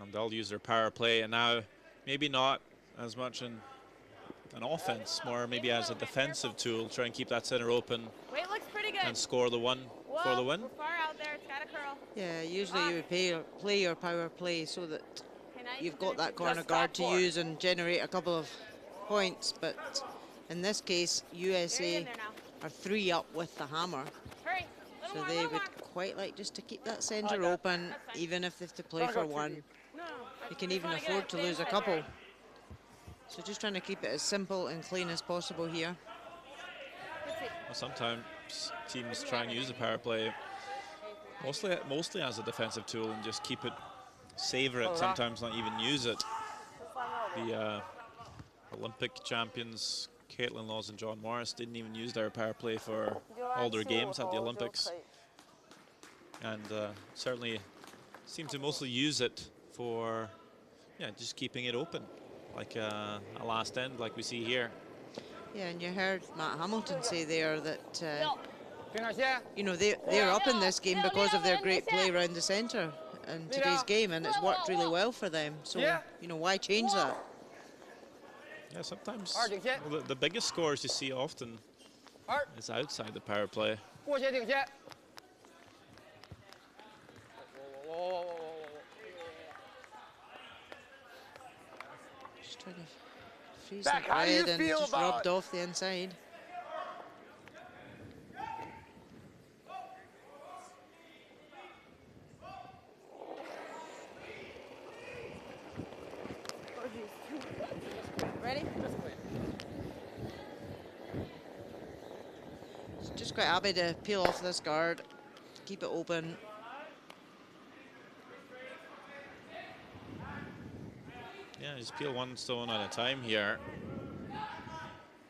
Speaker 1: And they'll use their power play, and now maybe not as much in an offense, more maybe as a defensive tool, try and keep that center open.
Speaker 7: Weight looks pretty good.
Speaker 1: And score the one for the win.
Speaker 7: We're far out there. It's got a curl.
Speaker 2: Yeah, usually you would play your power play so that
Speaker 7: Okay, now
Speaker 2: you've
Speaker 7: can
Speaker 2: got that corner
Speaker 3: Just
Speaker 2: guard to
Speaker 3: stop for it.
Speaker 2: use and generate a couple of points, but in this case,
Speaker 7: You're
Speaker 2: USA
Speaker 7: in there now.
Speaker 2: are 3 up with the hammer,
Speaker 7: Hurry.
Speaker 2: so
Speaker 7: Little more,
Speaker 2: they
Speaker 7: little
Speaker 2: would
Speaker 7: more.
Speaker 2: quite like just to keep that centre
Speaker 3: that.
Speaker 2: open,
Speaker 7: That's fine.
Speaker 2: even if they have to play
Speaker 3: Don't
Speaker 2: for
Speaker 3: go too
Speaker 2: 1.
Speaker 3: deep.
Speaker 7: No.
Speaker 2: You can even afford to lose a couple. So just trying to keep it as simple and clean as possible here.
Speaker 1: Well, sometimes teams try and use the power play mostly as a defensive tool and just keep it, savor it, sometimes not even use it. The Olympic champions, Caitlin Laws and John Morris, didn't even use their power play for all their games at the Olympics. And certainly seem to mostly use it for, just keeping it open, like a last end like we see here.
Speaker 2: Yeah, and you heard Matt Hamilton say there that,
Speaker 5: 平场线，
Speaker 2: you know, they're up in this game because of their great play around the centre in today's game, and it's worked really well for them. So, you know, why change that?
Speaker 1: Yeah, sometimes
Speaker 5: 2顶线，
Speaker 1: well, the biggest scores you see often
Speaker 5: 2
Speaker 1: is outside the power play.
Speaker 5: 过斜顶线。
Speaker 2: Just trying to freeze
Speaker 3: Beck,
Speaker 2: that
Speaker 3: how do you
Speaker 2: red and
Speaker 3: feel
Speaker 2: just
Speaker 3: about-
Speaker 2: rubbed off the inside.
Speaker 7: Ready?
Speaker 2: It's just quite happy to peel off this guard, keep it open.
Speaker 1: Yeah, just peel one stone at a time here.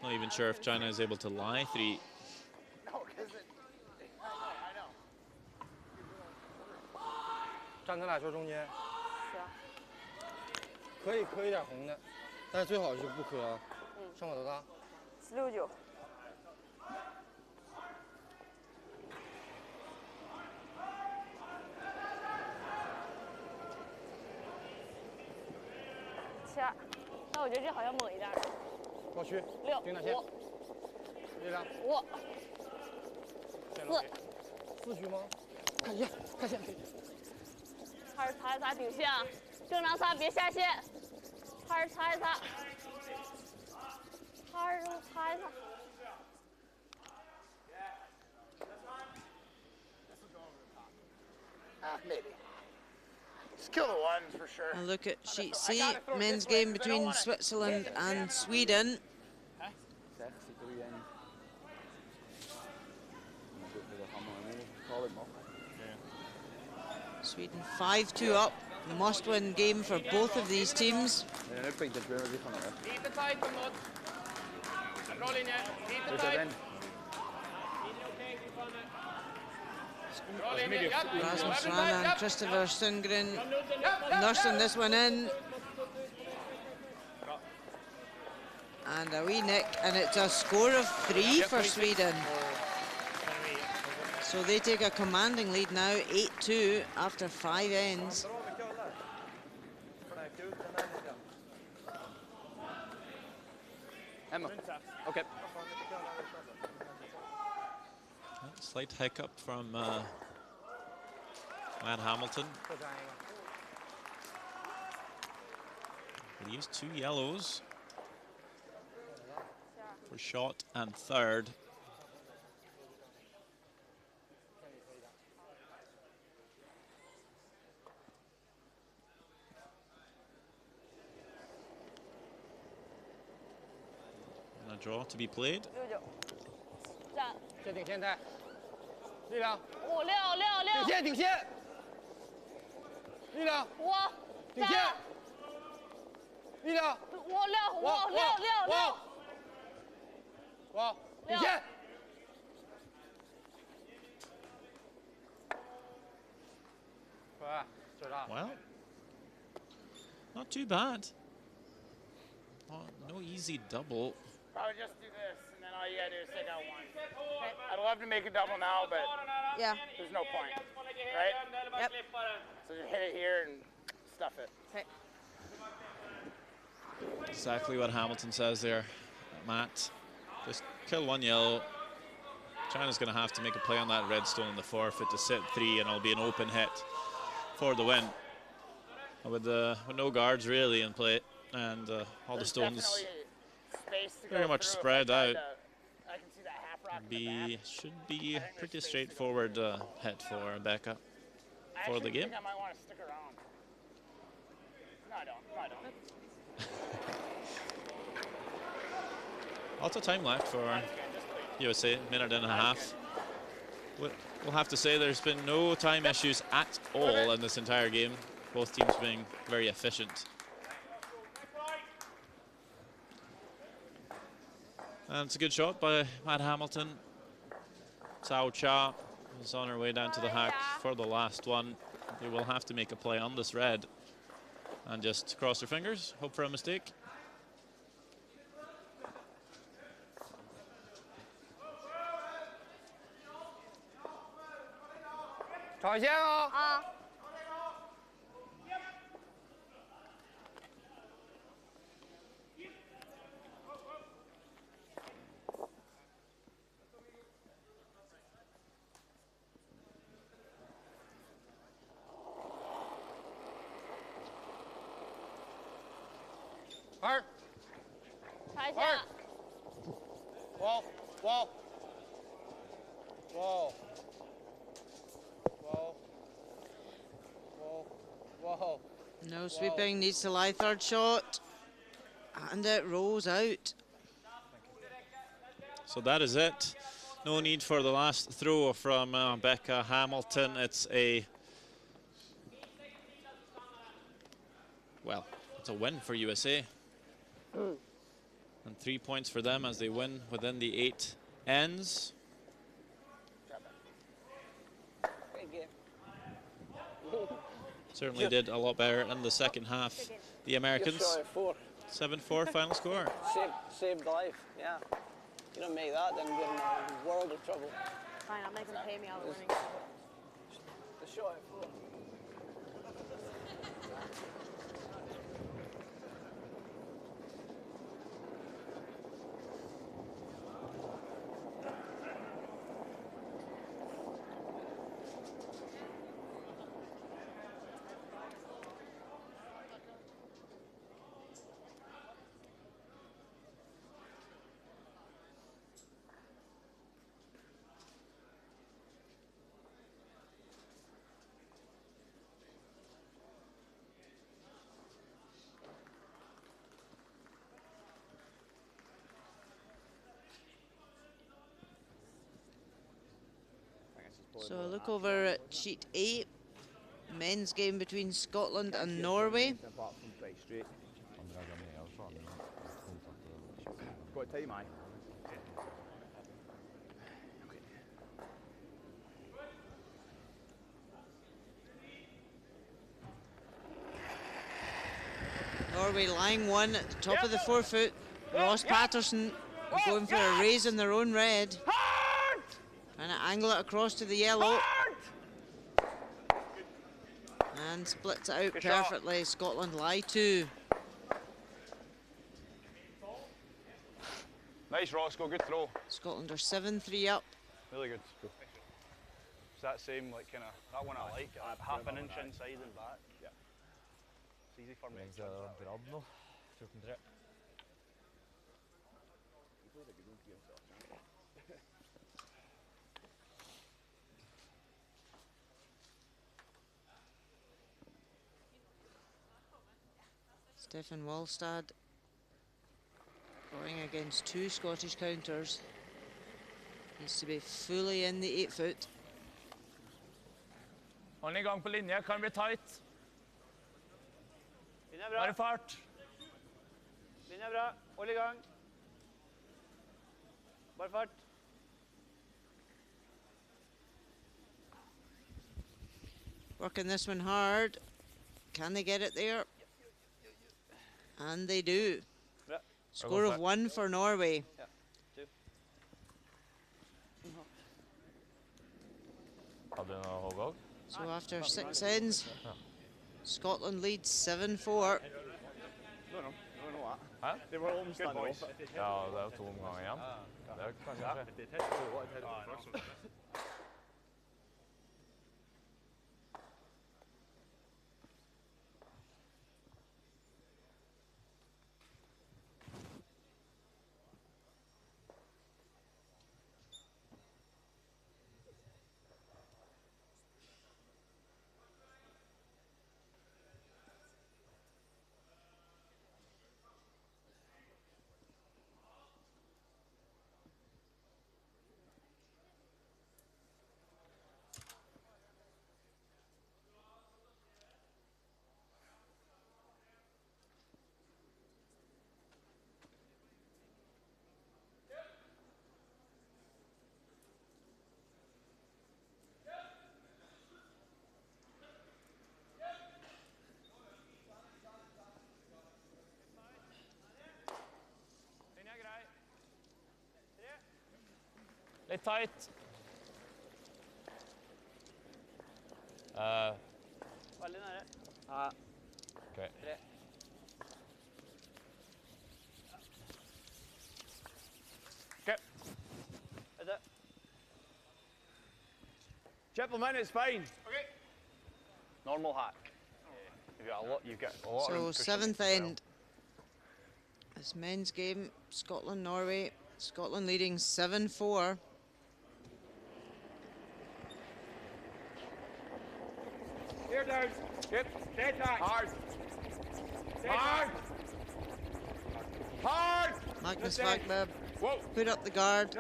Speaker 1: Not even sure if China is able to lie 3.
Speaker 3: No, because it. I know.
Speaker 5: 站他俩球中间，
Speaker 7: 是啊。
Speaker 5: 可以磕一点红的，但是最好是不磕啊。上把多大？
Speaker 7: 16-9。7-2，但我觉得这好像猛一点。
Speaker 5: 高区，
Speaker 7: 6、
Speaker 5: 顶场线，
Speaker 7: 5、
Speaker 5: 力量。
Speaker 7: 5、4。
Speaker 5: 4区吗？看线，看线。
Speaker 7: 还是擦一擦顶线啊，正常擦，别下线。还是擦一擦。
Speaker 4: 拍着拍着。
Speaker 3: Maybe. Just kill the ones for sure.
Speaker 2: And look at sheet
Speaker 3: I
Speaker 2: C,
Speaker 3: gotta throw it
Speaker 2: men's
Speaker 3: this way
Speaker 2: game
Speaker 3: 'cause I don't
Speaker 2: between
Speaker 3: wanna
Speaker 2: Switzerland
Speaker 3: hit it,
Speaker 2: and
Speaker 3: damn it.
Speaker 2: Sweden. Sweden 5-2 up. Must-win game for both of these teams.
Speaker 5: Lite tight om något. Bra linje. Lite tight. Bra linje. Ja.
Speaker 2: Rasmus Rana and Christopher Sundgren nursing this one in. And a wee nick, and it's a score of 3 for Sweden. So they take a commanding lead now, 8-2 after 5 ends.
Speaker 5: Emma. Okay.
Speaker 1: Slight hiccup from Matt Hamilton. He used 2 yellows for shot and third. And a draw to be played.
Speaker 4: 站。
Speaker 5: 先顶先带。力量。
Speaker 4: 5、6、6、6。
Speaker 5: 顶线顶线。力量。
Speaker 4: 5。
Speaker 5: 顶线。力量。
Speaker 4: 5、6、5、6、6、6。
Speaker 5: 哇！顶线。
Speaker 1: Well, not too bad. Oh, no easy double.
Speaker 3: Probably just do this, and then all you gotta do is take out one. I'd love to make a double now, but
Speaker 2: yeah,
Speaker 3: there's no point, right?
Speaker 2: Yep.
Speaker 3: So just hit it here and stuff it.
Speaker 2: Okay.
Speaker 1: Exactly what Hamilton says there, Matt. Just kill 1 yellow. China's going to have to make a play on that redstone in the forfeit to sit 3, and it'll be an open hit for the win. With no guards really in play, and all the stones very much spread out. Should be pretty straightforward hit for Becca for the game.
Speaker 3: I might want to stick around. No, I don't. No, I don't.
Speaker 1: Lots of time left for USA, minute and a half. We'll have to say there's been no time issues at all in this entire game. Both teams being very efficient. And it's a good shot by Matt Hamilton. Cao Cha is on her way down to the hack for the last one. They will have to make a play on this red and just cross their fingers, hope for a mistake.
Speaker 5: Hard.
Speaker 4: 抬下。
Speaker 5: Wall. Wall. Wall. Wall. Wall. Wall.
Speaker 2: No sweeping, needs to lie third shot. And it rolls out.
Speaker 1: So that is it. No need for the last throw from Becca Hamilton. It's a win for USA. And 3 points for them as they win within the 8 ends. Certainly did a lot better in the second half. The Americans, 7-4 final score.
Speaker 6: Saved life, yeah. You don't make that, then we're in a world of trouble.
Speaker 7: Fine, I'll make them pay me all the winnings.
Speaker 6: The shot at 4.
Speaker 2: So look over at sheet 8. Men's game between Scotland and Norway.
Speaker 5: Apart from right straight. Got time, aye.
Speaker 2: Norway lying one at the top of the forefoot. Ross Patterson going for a raise in their own red. Trying to angle it across to the yellow. And splits it out perfectly. Scotland lie 2.
Speaker 5: Nice, Roscoe, good throw.
Speaker 2: Scotland are 7-3 up.
Speaker 5: Really good. It's that same, like, kind of, that one I like. Half an inch inside and back. Yeah. It's easy for me.
Speaker 2: Stefan Wallstad going against 2 Scottish counters. Needs to be fully in the 8-foot.
Speaker 8: Hold i gang på linje, kan bli tight. Bare fart.
Speaker 6: Linje bra. Hold i gang. Bare fart.
Speaker 2: Working this one hard. Can they get it there? And they do.
Speaker 6: Bra.
Speaker 2: Score of 1 for Norway.
Speaker 6: Ja, 2.
Speaker 8: Hadde du noe Håvard?
Speaker 2: So after 6 ends, Scotland leads 7-4.
Speaker 5: No, what?
Speaker 8: Hæ?
Speaker 5: They were almost done off.
Speaker 8: Ja, det er jo 2 omganger igjen. Det kan skje. Litt tight.
Speaker 6: Veldig nære.
Speaker 8: Ok.
Speaker 6: 3.
Speaker 8: Ok.
Speaker 6: Vet du.
Speaker 5: Gentlemen, it's fine. Okay. Normal hack. You've got a lot
Speaker 2: So
Speaker 5: of
Speaker 2: 7th end. This men's game, Scotland, Norway. Scotland leading 7-4.
Speaker 5: Here down. Yep. Stay tight. Hard. Hard. Hard.
Speaker 2: Magnus Vagbeb
Speaker 5: Whoa.
Speaker 2: put up the guard.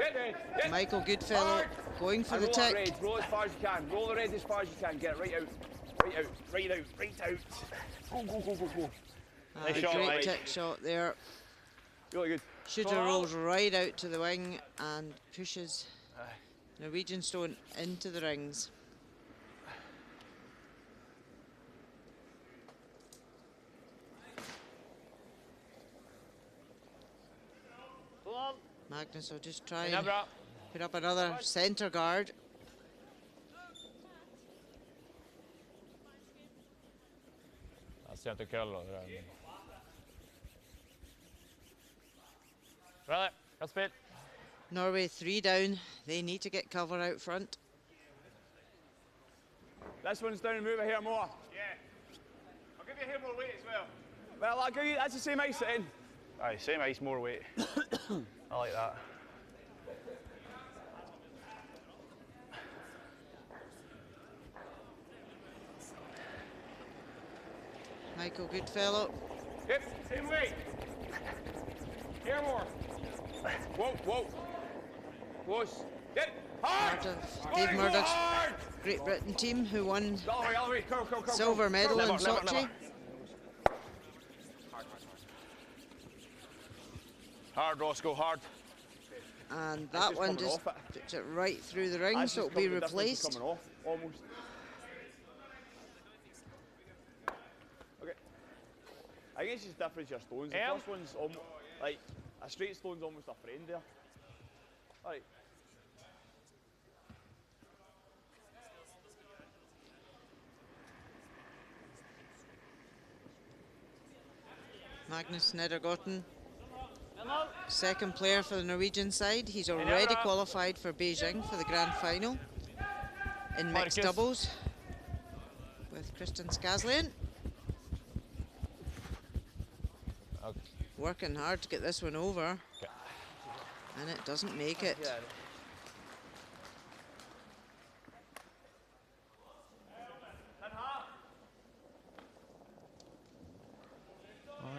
Speaker 2: Michael Goodfellow
Speaker 5: Hard.
Speaker 2: going for
Speaker 5: And
Speaker 2: the
Speaker 5: roll that
Speaker 2: tick.
Speaker 5: red. Roll as far as you can. Roll the red as far as you can. Get it right out. Right out. Right out. Right out. Go, go, go, go, go.
Speaker 2: A
Speaker 5: Nice shot,
Speaker 2: great
Speaker 5: Mike.
Speaker 2: tick shot there.
Speaker 5: Really good.
Speaker 2: Shooter rolls right out to the wing and pushes Norwegian Stone into the rings. Magnus will just try and put up another centre guard.
Speaker 8: Jeg ser til køll og Ready, godt spill.
Speaker 2: Norway 3 down. They need to get cover out front.
Speaker 5: This one's down and move it here more.
Speaker 10: Yeah. I'll give you here more weight as well.
Speaker 5: Well, I'll give you, that's the same ice then. Aye, same ice, more weight. I like that.
Speaker 2: Michael Goodfellow.
Speaker 10: Yep, same weight. Here more.
Speaker 5: Whoa, whoa. Close. Get it.
Speaker 2: Part of Dave Murdoch's Great Britain team who won silver medal in Sochi.
Speaker 10: Hard, Roscoe, hard.
Speaker 2: And that one just puts it right through the ring, so it'll be replaced.
Speaker 10: Almost. Okay. I guess it's different your stones. The first one's almost like a straight stone's almost a friend there. Alright.
Speaker 2: Magnus Nedergotten, second player for the Norwegian side. He's already qualified for Beijing for the grand final in mixed doubles with Kristen Skazlian. Working hard to get this one over, and it doesn't make it.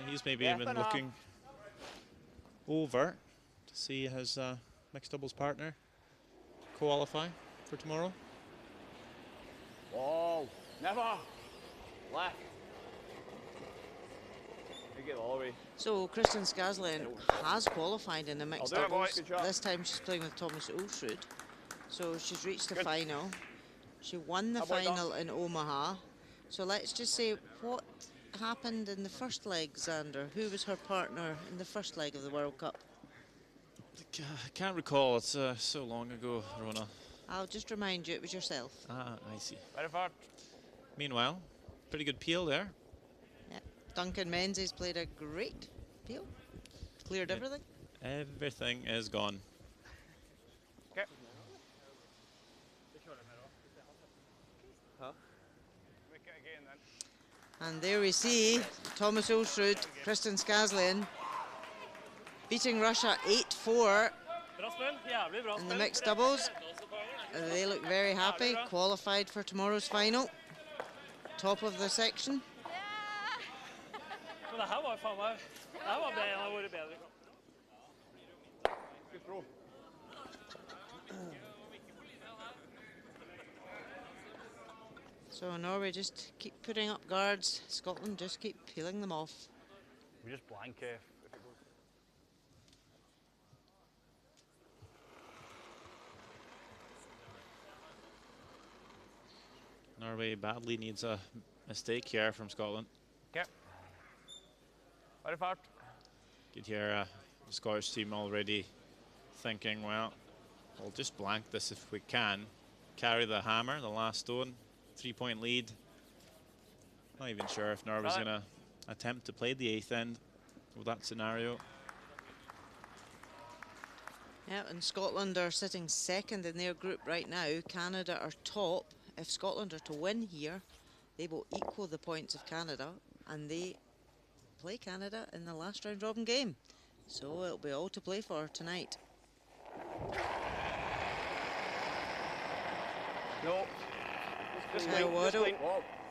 Speaker 1: He's maybe even looking over to see his mixed doubles partner qualify for tomorrow.
Speaker 10: Whoa, never left. You get all the way.
Speaker 2: So Kristen Skazlian has qualified in the mixed doubles. This time she's playing with Thomas Ulsrud. So she's reached the final. She won the final in Omaha. So let's just say what happened in the first leg, Xander. Who was her partner in the first leg of the World Cup?
Speaker 1: I can't recall. It's so long ago, Rona.
Speaker 2: I'll just remind you, it was yourself.
Speaker 1: Ah, I see.
Speaker 10: Very far.
Speaker 1: Meanwhile, pretty good peel there.
Speaker 2: Yep. Duncan Menzies played a great peel. Cleared everything.
Speaker 1: Everything is gone.
Speaker 10: Okay.
Speaker 5: Huh?
Speaker 10: Make it again then.
Speaker 2: And there we see Thomas Ulsrud, Kristen Skazlian beating Russia 8-4 in the mixed doubles. They look very happy, qualified for tomorrow's final. Top of the section.
Speaker 10: Good throw.
Speaker 2: So Norway just keep putting up guards. Scotland just keep peeling them off.
Speaker 10: We just blank if it goes.
Speaker 1: Norway badly needs a mistake here from Scotland.
Speaker 10: Okay. Very far.
Speaker 1: Could hear the Scottish team already thinking, well, we'll just blank this if we can. Carry the hammer, the last stone. 3-point lead. Not even sure if Norway's going to attempt to play the eighth end with that scenario.
Speaker 2: Yeah, and Scotland are sitting second in their group right now. Canada are top. If Scotland are to win here, they will equal the points of Canada, and they play Canada in the last round robin game. So it'll be all to play for tonight.
Speaker 10: No.
Speaker 2: Kyle Waddle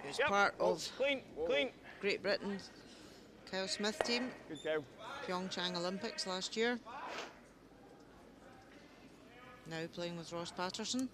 Speaker 2: is part of
Speaker 10: clean.
Speaker 2: Great Britain's Kyle Smith team.
Speaker 10: Good Kyle.
Speaker 2: Pyeongchang Olympics last year. Now playing with Ross Patterson.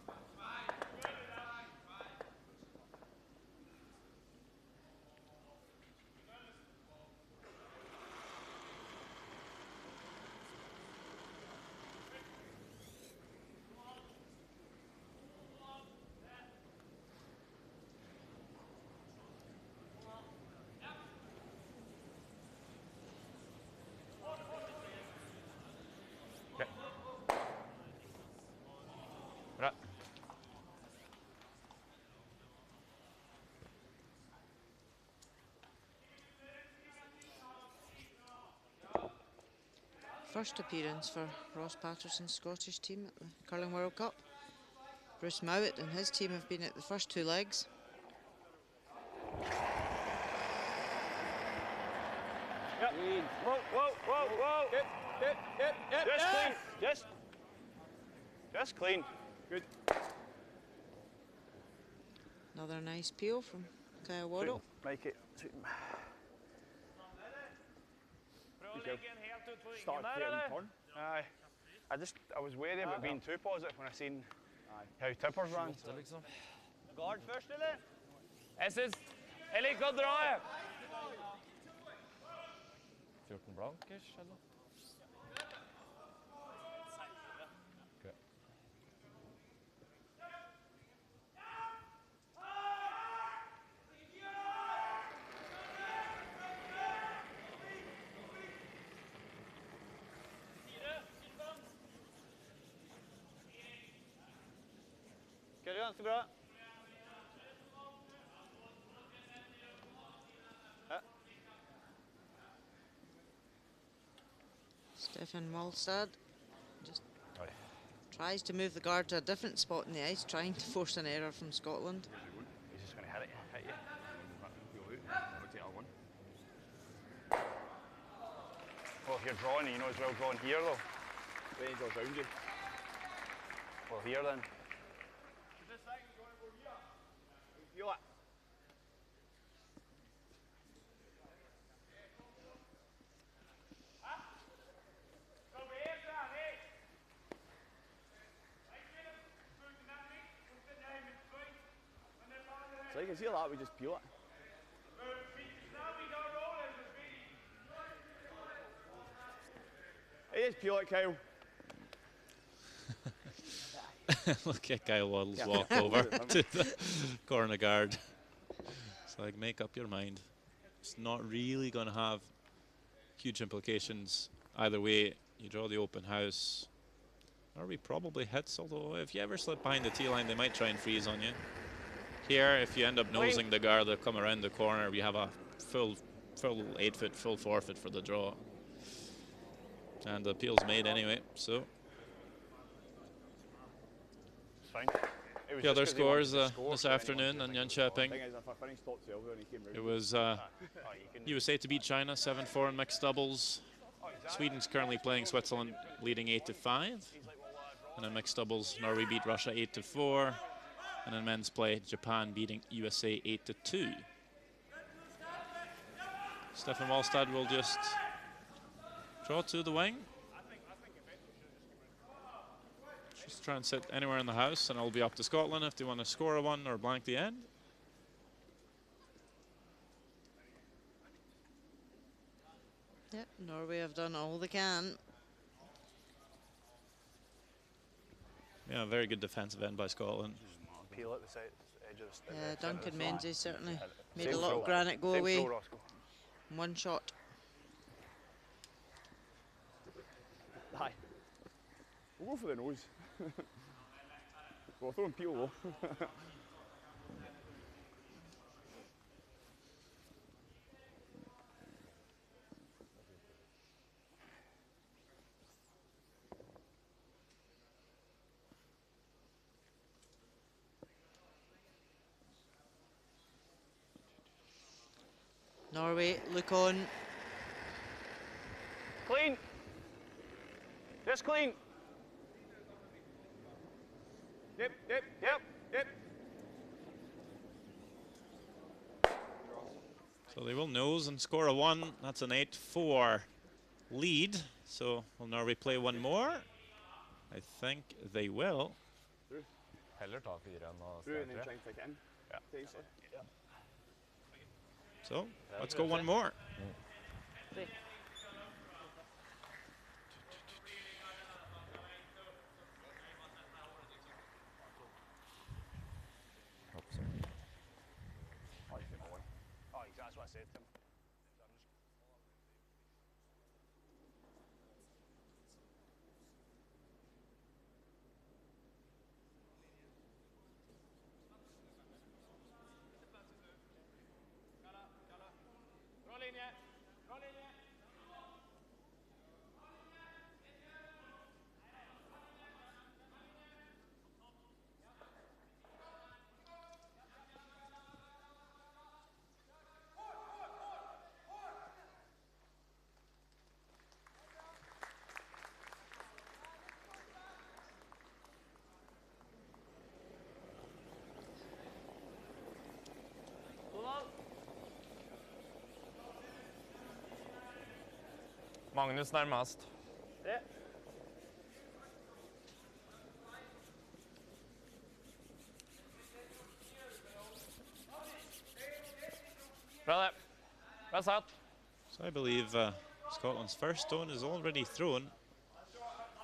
Speaker 2: First appearance for Ross Patterson's Scottish team at the Curling World Cup. Bruce Mowat and his team have been at the first two legs.
Speaker 10: Yep. Whoa. Get. Just clean. Just clean. Good.
Speaker 2: Another nice peel from Kyle Waddle.
Speaker 10: Make it. Start turn. Aye. I was wary about being too positive when I seen How tippers ran.
Speaker 5: Guard først, eller? Jeg liker å dra, jeg.
Speaker 8: 14 blankers, eller? Okay.
Speaker 5: Skal du ganske bra?
Speaker 2: Stefan Malstad just tries to move the guard to a different spot in the ice, trying to force an error from Scotland.
Speaker 10: He's just going to hit you. Well, if you're drawing, you know as well drawing here though. When he goes round you. Well, here then. Feel it. So you can see that, we just peel it. Hey, just peel it, Kyle.
Speaker 1: Look at Kyle Waddle's walk over to the corner guard. It's like, make up your mind. It's not really going to have huge implications either way. You draw the open house. Norway probably hits, although if you ever slip behind the tee line, they might try and freeze on you. Here, if you end up nosing the guard, they'll come around the corner. We have a full 8-foot, full forfeit for the draw. And the appeal's made anyway, so.
Speaker 10: Fine.
Speaker 1: The other scores this afternoon in Jonkoping. It was USA to beat China 7-4 in mixed doubles. Sweden's currently playing Switzerland, leading 8-5. And in mixed doubles, Norway beat Russia 8-4. And in men's play, Japan beating USA 8-2. Stefan Wallstad will just draw to the wing. Just try and sit anywhere in the house, and it'll be up to Scotland if they want to score a one or blank the end.
Speaker 2: Yep, Norway have done all they can.
Speaker 1: Yeah, very good defensive end by Scotland.
Speaker 10: Peel at the side, edge of the
Speaker 2: Yeah, Duncan Menzies certainly made a lot of granite go away. One shot.
Speaker 10: Hi. We'll go for the nose. We'll throw and peel though.
Speaker 2: Norway look on.
Speaker 5: Clean. Just clean. Yep.
Speaker 1: So they will nose and score a one. That's an 8-4 lead. So will Norway play one more? I think they will.
Speaker 8: Heller ta 4 enn å
Speaker 10: Through and then
Speaker 8: starte.
Speaker 10: try and take it in. Yeah.
Speaker 1: So let's go one more.
Speaker 10: That's what I said to him.
Speaker 8: Magnus nærmest. That's out.
Speaker 1: So I believe Scotland's first stone is already thrown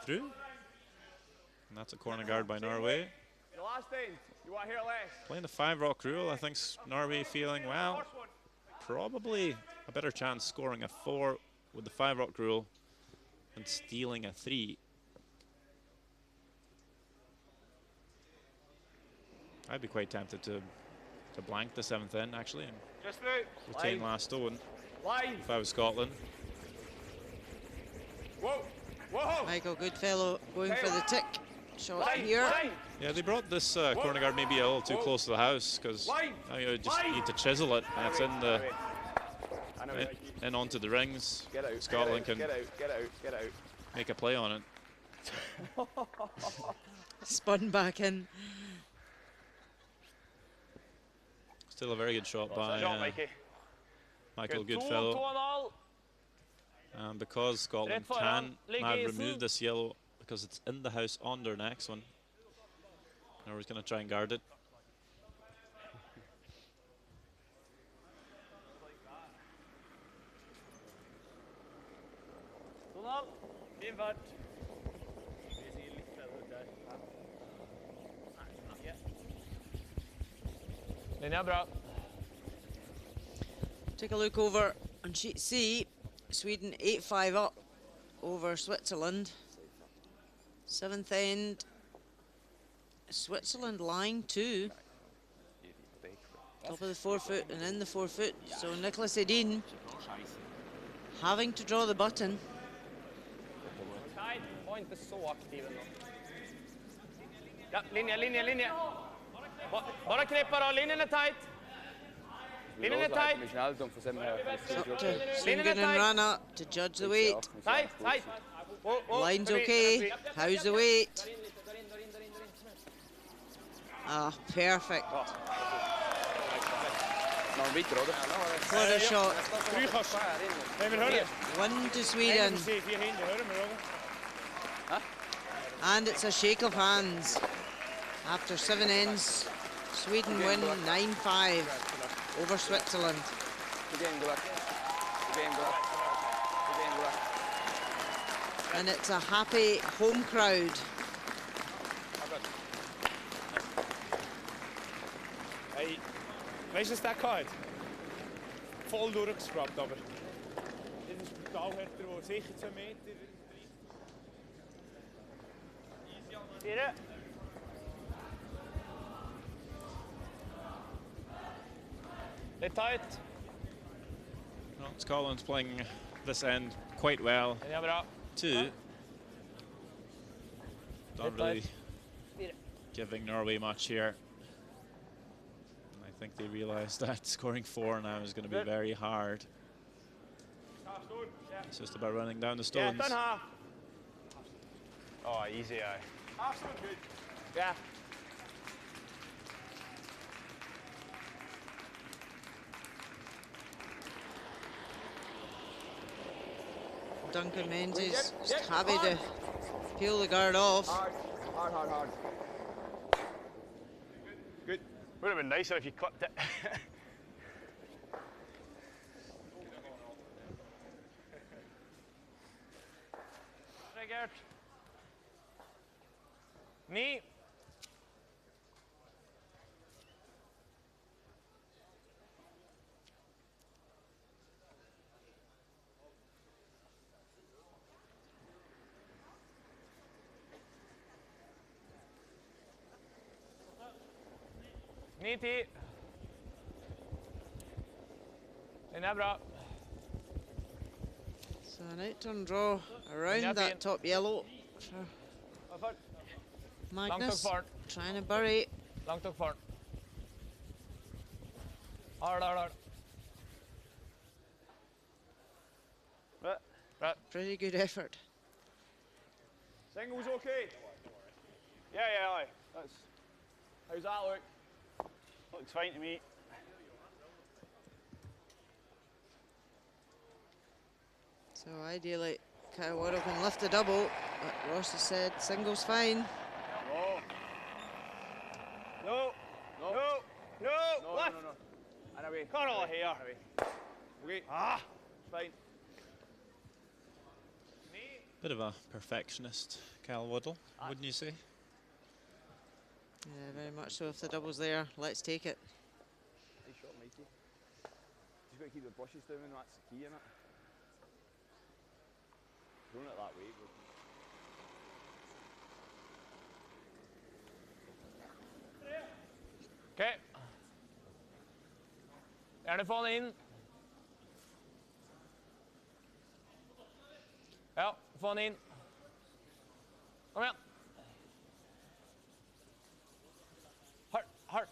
Speaker 1: through. And that's a corner guard by Norway.
Speaker 10: The last end. You want to hear less?
Speaker 1: Playing the 5-rock rule, I think Norway feeling, well, probably a better chance scoring a 4 with the 5-rock rule and stealing a 3. I'd be quite tempted to blank the 7th end, actually, and
Speaker 10: Just
Speaker 1: retain last stone
Speaker 10: Line.
Speaker 1: if I was Scotland.
Speaker 10: Whoa. Whoa.
Speaker 2: Michael Goodfellow going for the tick shot
Speaker 10: Line.
Speaker 2: here.
Speaker 10: Line.
Speaker 1: Yeah, they brought this corner guard maybe a little too close to the house, because now you just need to chisel it, and it's in the in onto the rings.
Speaker 10: Get out.
Speaker 1: Scotland can
Speaker 10: Get out. Get out. Get out.
Speaker 1: make a play on it.
Speaker 2: Spun back in.
Speaker 1: Still a very good shot by Michael
Speaker 8: Good.
Speaker 1: Goodfellow.
Speaker 8: 2-2-0.
Speaker 1: Because Scotland
Speaker 8: Red for
Speaker 1: can
Speaker 8: hand.
Speaker 1: now
Speaker 8: Leg
Speaker 1: remove
Speaker 8: isen.
Speaker 1: this yellow because it's in the house on their next one. Norway's going to try and guard it.
Speaker 8: Donald. Fin fart. Linja bra.
Speaker 2: Take a look over on sheet C. Sweden 8-5 up over Switzerland. 7th end. Switzerland line 2. Top of the 4-foot and in the 4-foot. So Nicholas Edin having to draw the button.
Speaker 5: Var inte så aktiv ändå. Ja, linje. Bara knäppa då, linjen är tight. Linjen är tight.
Speaker 2: It's up to Sungen and Rana to judge the weight.
Speaker 5: Tight.
Speaker 2: Line's okay. How's the weight? Ah, perfect. What a shot. 1 to Sweden. And it's a shake of hands. After 7 ends, Sweden win 9-5 over Switzerland. And it's a happy home crowd.
Speaker 10: Hey, weißt du, was der gehabt? Voll durchgescrubbt, aber das ist brutal härter, der sicher 2 Meter.
Speaker 5: Fire. Litt tight.
Speaker 1: Well, Scotland's playing this end quite well
Speaker 5: Linja bra.
Speaker 1: too. Don't
Speaker 5: Litt
Speaker 1: really
Speaker 5: tight.
Speaker 1: giving Norway much here. And I think they realized that scoring 4 now is going to be very hard. It's just about running down the stones.
Speaker 10: Done half.
Speaker 8: Oh, easy eye.
Speaker 10: Half stone good. Yeah.
Speaker 2: Duncan Menzies just happy to peel the guard off.
Speaker 10: Hard.
Speaker 8: Good. Would have been nicer if you clipped it.
Speaker 5: Triggered. Knee. Knee T. Linja bra.
Speaker 2: So an out-turn draw around
Speaker 5: Yep,
Speaker 2: that
Speaker 5: Ian.
Speaker 2: top yellow for Magnus. Trying to bury.
Speaker 5: Langt nok fart. Hard.
Speaker 2: Pretty good effort.
Speaker 10: Single's okay. Yeah, aye. How's that look? Looks fine to me.
Speaker 2: So ideally, Kawado can lift a double, but Ross has said single's fine.
Speaker 10: No. Left. And away. Cut all here. Okay. Fine.
Speaker 1: Bit of a perfectionist, Cal Waddle, wouldn't you say?
Speaker 2: Yeah, very much so. If the double's there, let's take it.
Speaker 10: Nice shot, Mikey. Just got to keep the brushes down, and that's the key in it. Throwing it that way.
Speaker 8: Okay. Gjerne få den inn. Ja, få den inn. Kom igjen. Hard.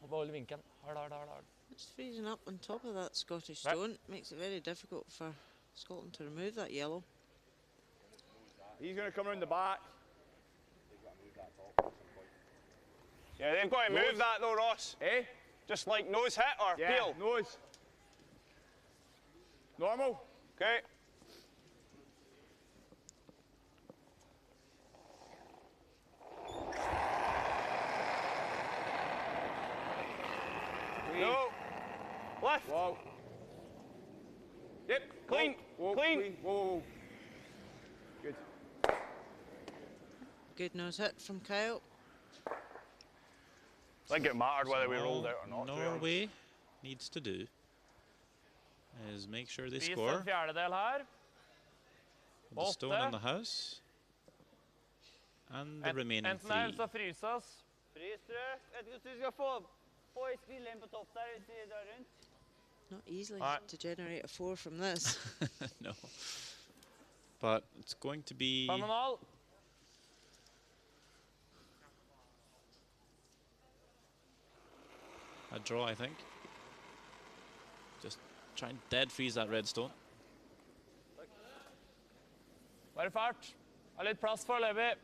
Speaker 8: Behold vinkelen. Hard.
Speaker 2: It's freezing up on top of that Scottish stone. Makes it very difficult for Scotland to remove that yellow.
Speaker 10: He's going to come around the back.
Speaker 5: Yeah, they've got to move that though, Ross.
Speaker 10: Eh?
Speaker 5: Just like nose hit or
Speaker 10: Yeah,
Speaker 5: peel?
Speaker 10: nose. Normal.
Speaker 5: Okay. No. Left.
Speaker 10: Whoa.
Speaker 5: Yep. Clean.
Speaker 10: Whoa,
Speaker 5: Clean.
Speaker 10: Whoa. Good.
Speaker 2: Good nose hit from Kyle.
Speaker 5: I think it mattered whether we rolled out or not.
Speaker 1: Norway needs to do is make sure they
Speaker 8: Vis
Speaker 1: score.
Speaker 8: en fjerdedel her.
Speaker 1: The stone in the house. And the remaining
Speaker 8: Enten det eller så
Speaker 1: three.
Speaker 8: fryses.
Speaker 6: Frys, tror jeg. Vet ikke hvordan du skal få en spiller inn på topp der hvis de drar rundt.
Speaker 2: Not easily
Speaker 1: Right.
Speaker 2: to generate a 4 from this.
Speaker 1: No. But it's going to be
Speaker 8: 5,5.
Speaker 1: a draw, I think. Just try and dead freeze that red stone.
Speaker 8: Bare fart. Har litt plass foreløpig.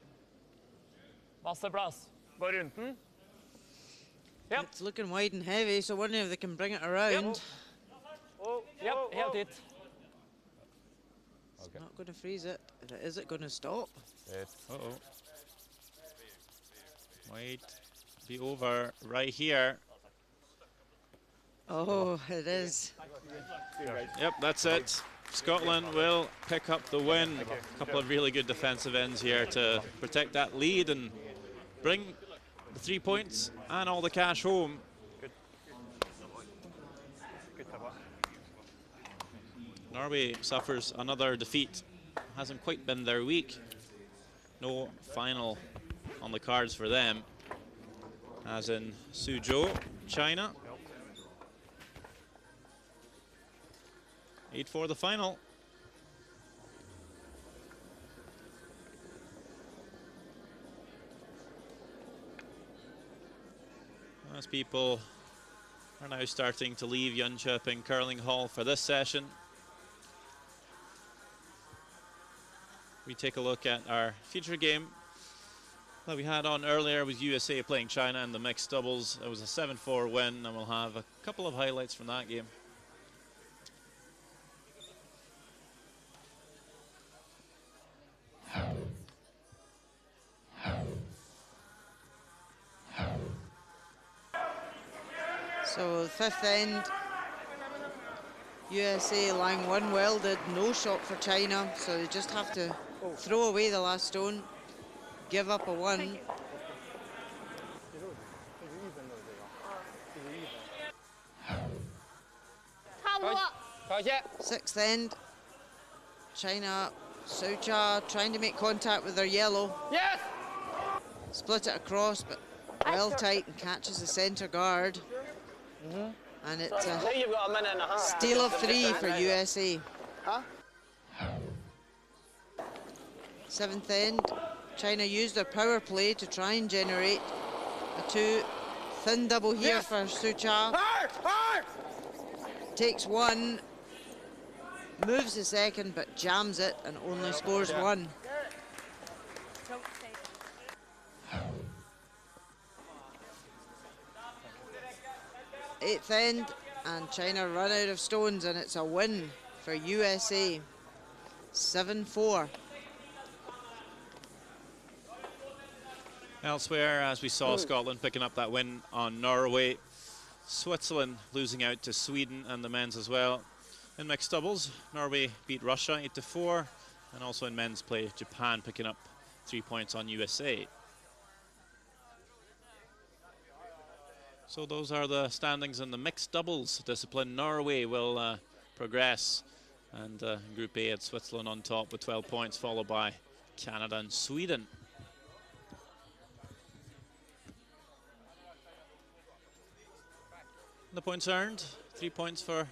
Speaker 8: Masse plass. Gå rundt den. Yep.
Speaker 2: It's looking wide and heavy, so wondering if they can bring it around.
Speaker 8: Yep, helt dit.
Speaker 2: It's not going to freeze it. Is it going to stop?
Speaker 1: Uh-oh. Might be over right here.
Speaker 2: Oh, it is.
Speaker 1: Yep, that's it. Scotland will pick up the win. A couple of really good defensive ends here to protect that lead and bring the 3 points and all the cash home. Norway suffers another defeat. Hasn't quite been their week. No final on the cards for them, as in Suzhou, China. 8-4 the final. As people are now starting to leave Jonkoping Curling Hall for this session, we take a look at our future game that we had on earlier with USA playing China in the mixed doubles. It was a 7-4 win, and we'll have a couple of highlights from that game.
Speaker 2: So the fifth end, USA lying one welded, no shot for China, so they just have to throw away the last stone, give up a 1. Sixth end, China, Sucha trying to make contact with their yellow.
Speaker 5: Yes!
Speaker 2: Split it across, but well tight and catches the centre guard. And it's
Speaker 6: I think you've got a minute and a half.
Speaker 2: steal of 3 for USA.
Speaker 3: Huh?
Speaker 2: Seventh end, China used their power play to try and generate a 2. Thin double here for Sucha. Takes 1, moves the second, but jams it and only scores 1. Eighth end, and China run out of stones, and it's a win for USA. 7-4.
Speaker 1: Elsewhere, as we saw Scotland picking up that win on Norway, Switzerland losing out to Sweden and the men's as well. In mixed doubles, Norway beat Russia 8-4, and also in men's play, Japan picking up 3 points on USA. So those are the standings in the mixed doubles discipline. Norway will progress, and in Group A, it's Switzerland on top with 12 points, followed by Canada and Sweden. The points earned, 3 points for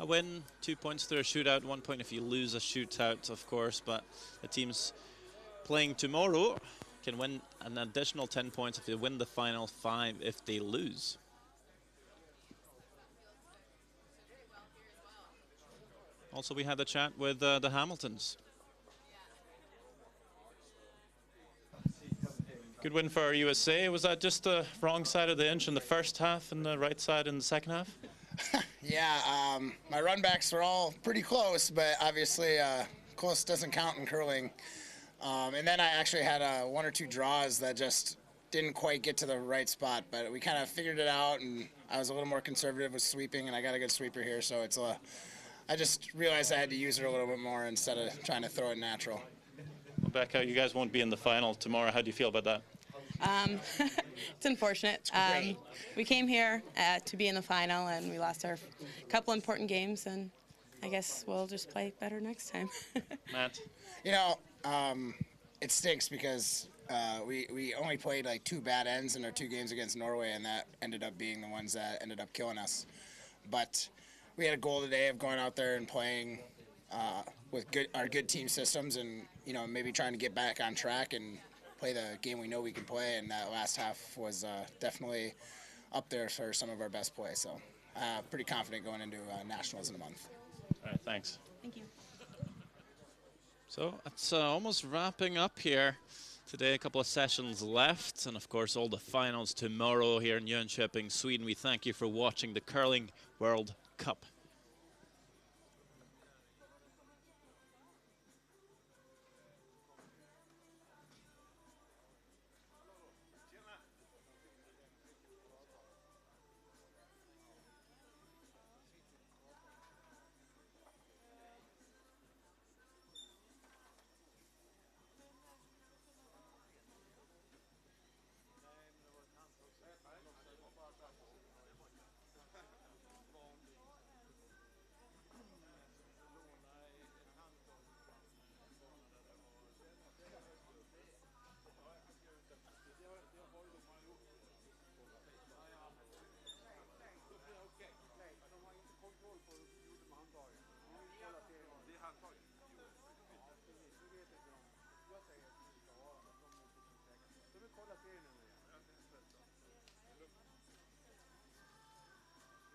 Speaker 1: a win, 2 points through a shootout, 1 point if you lose a shootout, of course, but the teams playing tomorrow can win an additional 10 points if they win the final 5 if they lose. Also, we had a chat with the Hamiltons. Good win for USA. Was that just the wrong side of the inch in the first half and the right side in the second half?
Speaker 3: Yeah, my run backs were all pretty close, but obviously close doesn't count in curling. And then I actually had 1 or 2 draws that just didn't quite get to the right spot, but we kind of figured it out, and I was a little more conservative with sweeping, and I got a good sweeper here, so it's I just realized I had to use her a little bit more instead of trying to throw it natural.
Speaker 1: Well, Becca, you guys won't be in the final tomorrow. How do you feel about that?
Speaker 7: It's unfortunate. We came here to be in the final, and we lost our couple important games, and I guess we'll just play better next time.
Speaker 1: Matt?
Speaker 3: You know, it stinks because we only played like 2 bad ends in our 2 games against Norway, and that ended up being the ones that ended up killing us. But we had a goal today of going out there and playing with our good team systems, and maybe trying to get back on track and play the game we know we can play. And that last half was definitely up there for some of our best play. So pretty confident going into nationals in a month.
Speaker 1: All right, thanks.
Speaker 7: Thank you.
Speaker 1: So it's almost wrapping up here today. A couple of sessions left, and of course all the finals tomorrow here in Jonkoping, Sweden. We thank you for watching the Curling World Cup.
Speaker 11: Kolla serien nu.